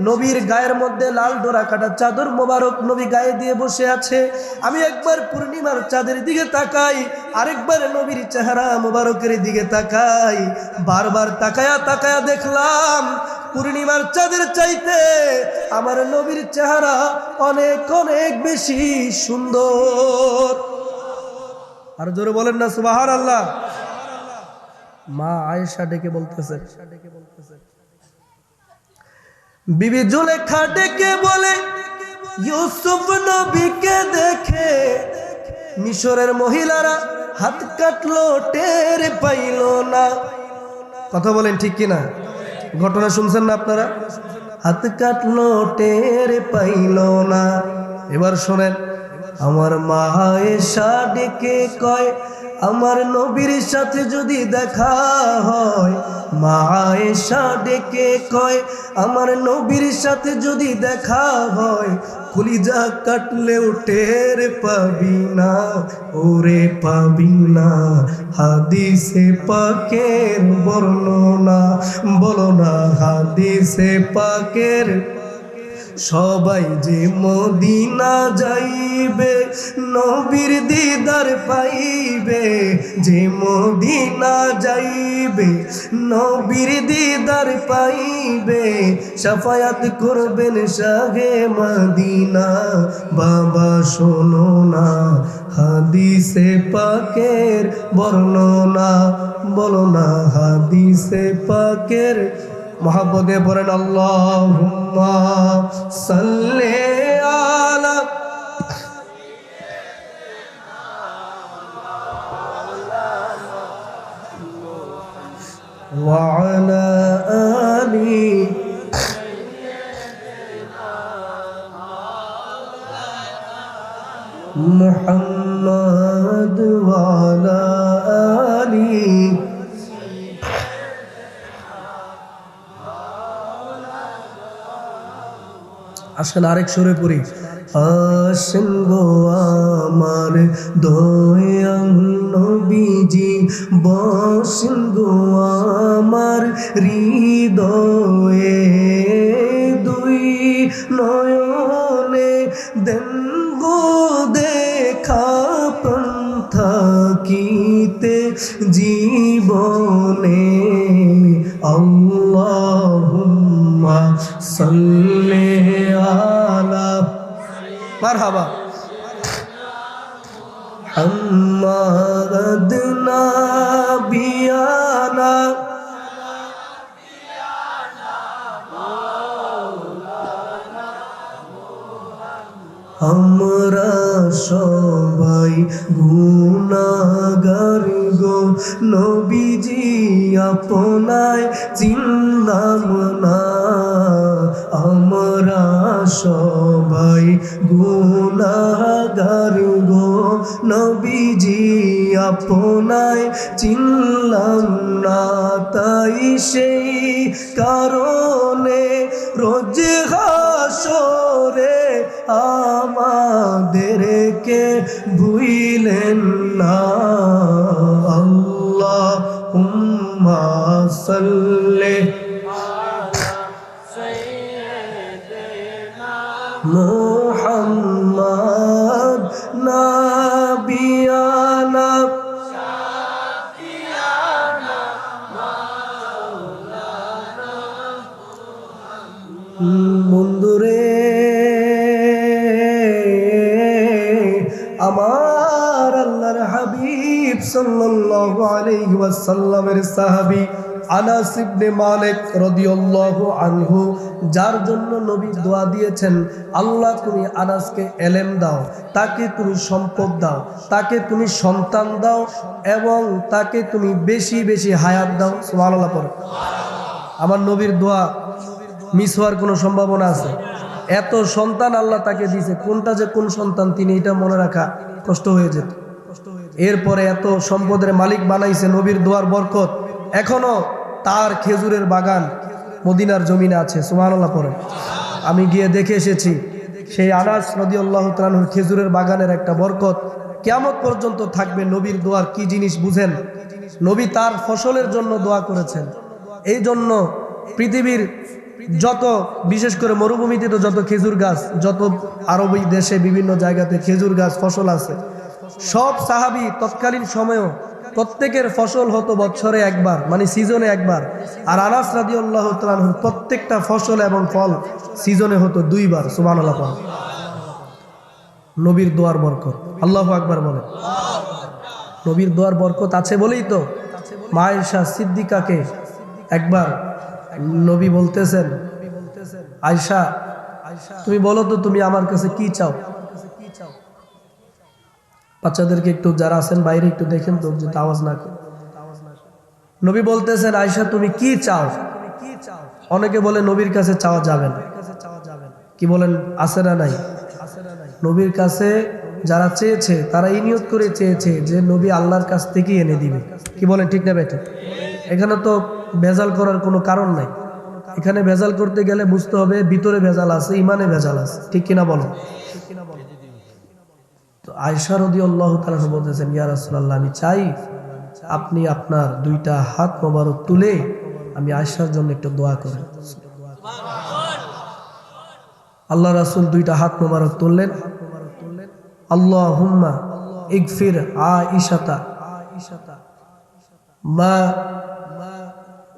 নবীর গায়ের মধ্যে লাল ডোরা কাটা চাদর মোবারক নবী গায়ে দিয়ে বসে আছে। আমি একবার পূর্ণিমার চাঁদের দিকে তাকাই, আরেকবার নবীর চেহারা মোবারকের দিকে তাকাই। বারবার তাকায়া তাকায়া দেখলাম পূর্ণিমার চাঁদের চাইতে আমার নবীর চেহারা অনেক অনেক বেশি সুন্দর। আর জোরে বলেন না সুবহানাল্লাহ। মা আয়েশা ডেকে বলতেছে, বিবি জুলেখা ডেকে বলে ইউসুফ নবীকে দেখে মিশরের মহিলারা হাত কাটলো টের পাইল না। কথা বলেন ঠিক কিনা? ঘটনা শুনছেন না আপনারা? হাত কাটলো টের পাইল না। এবার শোনেন, আমার মা আয়েশা ডেকে কয় আমার নবীর সাথে যদি দেখা হয়, মা আয়েশা ডেকে কয় আমার নবীর সাথে যদি দেখা হয়, কলিজা কাটলেও টের পাবি না, ওরে পাবি না। হাদিসে পাকের বর্ণনা, বলো না হাদিসে পাকের, সবাই যে মদিনা যাইবে নবীর দিদার পাইবে, যে মদিনা যাইবে নবীর দিদার পাইবে, শাফায়াত করবেন শাহে মদিনা। বাবা শোনো না হাদিসে পাকের বর্ণনা, বলো না হাদিসে পাকের। মহাব্বতে পড়েন আল্লাহুম্মা সাল্লি আলা ওয়া আলা আলি মুহাম্মাদ ওয়া আলা আলি। আসেন আরেক সুরে পড়ি। আসেন গো আমার দয়াল নবীজি, বসেন গো আমার হৃদয়ে, দুই নয়নে দেন গো দেখা প্রাণ থাকিতে জীবনে। আল্লাহুম্মা সাল্লি আলা মারহাবা মুহাম্মাদ নাবিয়ানা আমরা সবাই গুনাহগার গো নবীজি আপনায় চিনলাম না আমরা সবাই গুনাহগার গো নবীজি আপনায় চিনলাম না তাই সেই কারণে রোজ হাসরে আমাদেরকে ভুইলেন না আল্লাহুম্মা সাল্লি মুহাম্মাদ নাবিয়ানা বন্ধুরে আমার আল্লাহর হাবিব সাল্লাল্লাহু আলাইহি ওয়াসাল্লামের সাহাবী আনাস ইবনে মালিক রাদিয়াল্লাহু আনহু যার জন্য নবী দোয়া দিয়েছেন আল্লাহ তুমি আনাসকে ইলম দাও তাকে তুমি সম্পদ দাও তাকে তুমি সন্তান দাও এবং তাকে তুমি বেশি বেশি হায়াত দাও সুবহানাল্লাহ পড়ো আমার নবীর দোয়া মিস হওয়ার কোনো সম্ভাবনা আছে এত সন্তান আল্লাহ তাকে দিয়েছে কোনটা যে কোন সন্তান তিনি এটা মনে রাখা কষ্ট হয়ে যেত এরপরে এত সম্পদের মালিক বানাইছে নবীর দোয়ার বরকত এখনো তার খেজুরের বাগান মদিনার জমিনে আছে সুবহানাল্লাহ পড়ে আমি গিয়ে দেখে এসেছি সেই আনাস রাদিয়াল্লাহু তাআলার খেজুরের বাগানের একটা বরকত কিয়ামত পর্যন্ত থাকবে নবীর দোয়ার কি জিনিস বুঝেন নবী তার ফসলের জন্য দোয়া করেছেন এই জন্য পৃথিবীর যত বিশেষ করে মরুভূমিতে তো যত খেজুর গাছ যত আরবি দেশে বিভিন্ন জায়গাতে খেজুর গাছ ফসল আছে সব সাহাবী তৎকালীন সময়েও প্রত্যেকের ফসল হতো বছরে একবার মানে সিজনে একবার আর আনাস রাদিয়াল্লাহু তাআলা প্রত্যেকটা ফসল এবং ফল সিজনে হতো দুইবার সুবহানাল্লাহ নবীর দোয়ার বরকত আল্লাহু আকবার বলেন নবীর দোয়ার বরকত আছে বলেই তো মা আয়েশা সিদ্দিকাকে একবার নবী বলতেছেন আয়েশা তুমি বলো তো তুমি আমার কাছে কি চাও বাচ্চাদেরকে একটু যারা আছেন বাইরে একটু দেখেন তো যে আওয়াজ না করে নবী বলতেছেন আয়েশা তুমি কি চাও অনেকে বলে নবীর কাছে চাওয়া যাবে না কি বলেন আছে না নাই নবীর কাছে যারা চেয়েছে তারা এই নিয়ত করে চেয়েছে যে নবী আল্লাহর কাছ থেকেই এনে দিবে কি বলেন ঠিক না বেঠিক এখানে তো ভেজাল করার কোনো কারণ নাই এখানে ভেজাল করতে গেলে বুঝতে হবে ভিতরে ভেজাল আছে ইমানে ভেজাল আছে ঠিক কিনা বলো তো আয়েশা রাদিয়াল্লাহু তাআলা বলতেছেন ইয়া রাসূলুল্লাহ আমি চাই আপনি আপনার দুইটা হাত মোবারক তুলে আমি আয়েশার জন্য একটু দোয়া করেন আল্লাহ রাসূল দুইটা হাত মোবারক তুললেন আল্লাহুম্মা ইগফির আয়েশাতা মা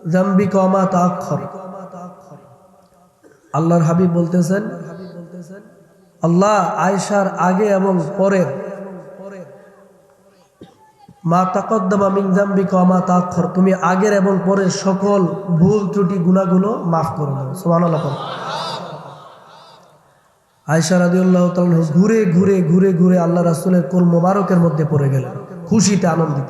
যামবিকা ওয়া মা তাআখার আল্লাহর হাবিব বলতেছেন আল্লাহ আয়েশার আগে এবং পরের মা তাকদ্দামা মিন যামবিকা ওয়া মা তাআখার তুমি আগের এবং পরের সকল ভুল ত্রুটি গুনাহগুলো maaf করে দাও সুবহানাল্লাহ আয়েশা রাদিয়াল্লাহু তাআলা ঘুরে ঘুরে ঘুরে ঘুরে আল্লাহ রাসূলের কোল মোবারকের মধ্যে পড়ে গেলেন খুশিতে আনন্দিত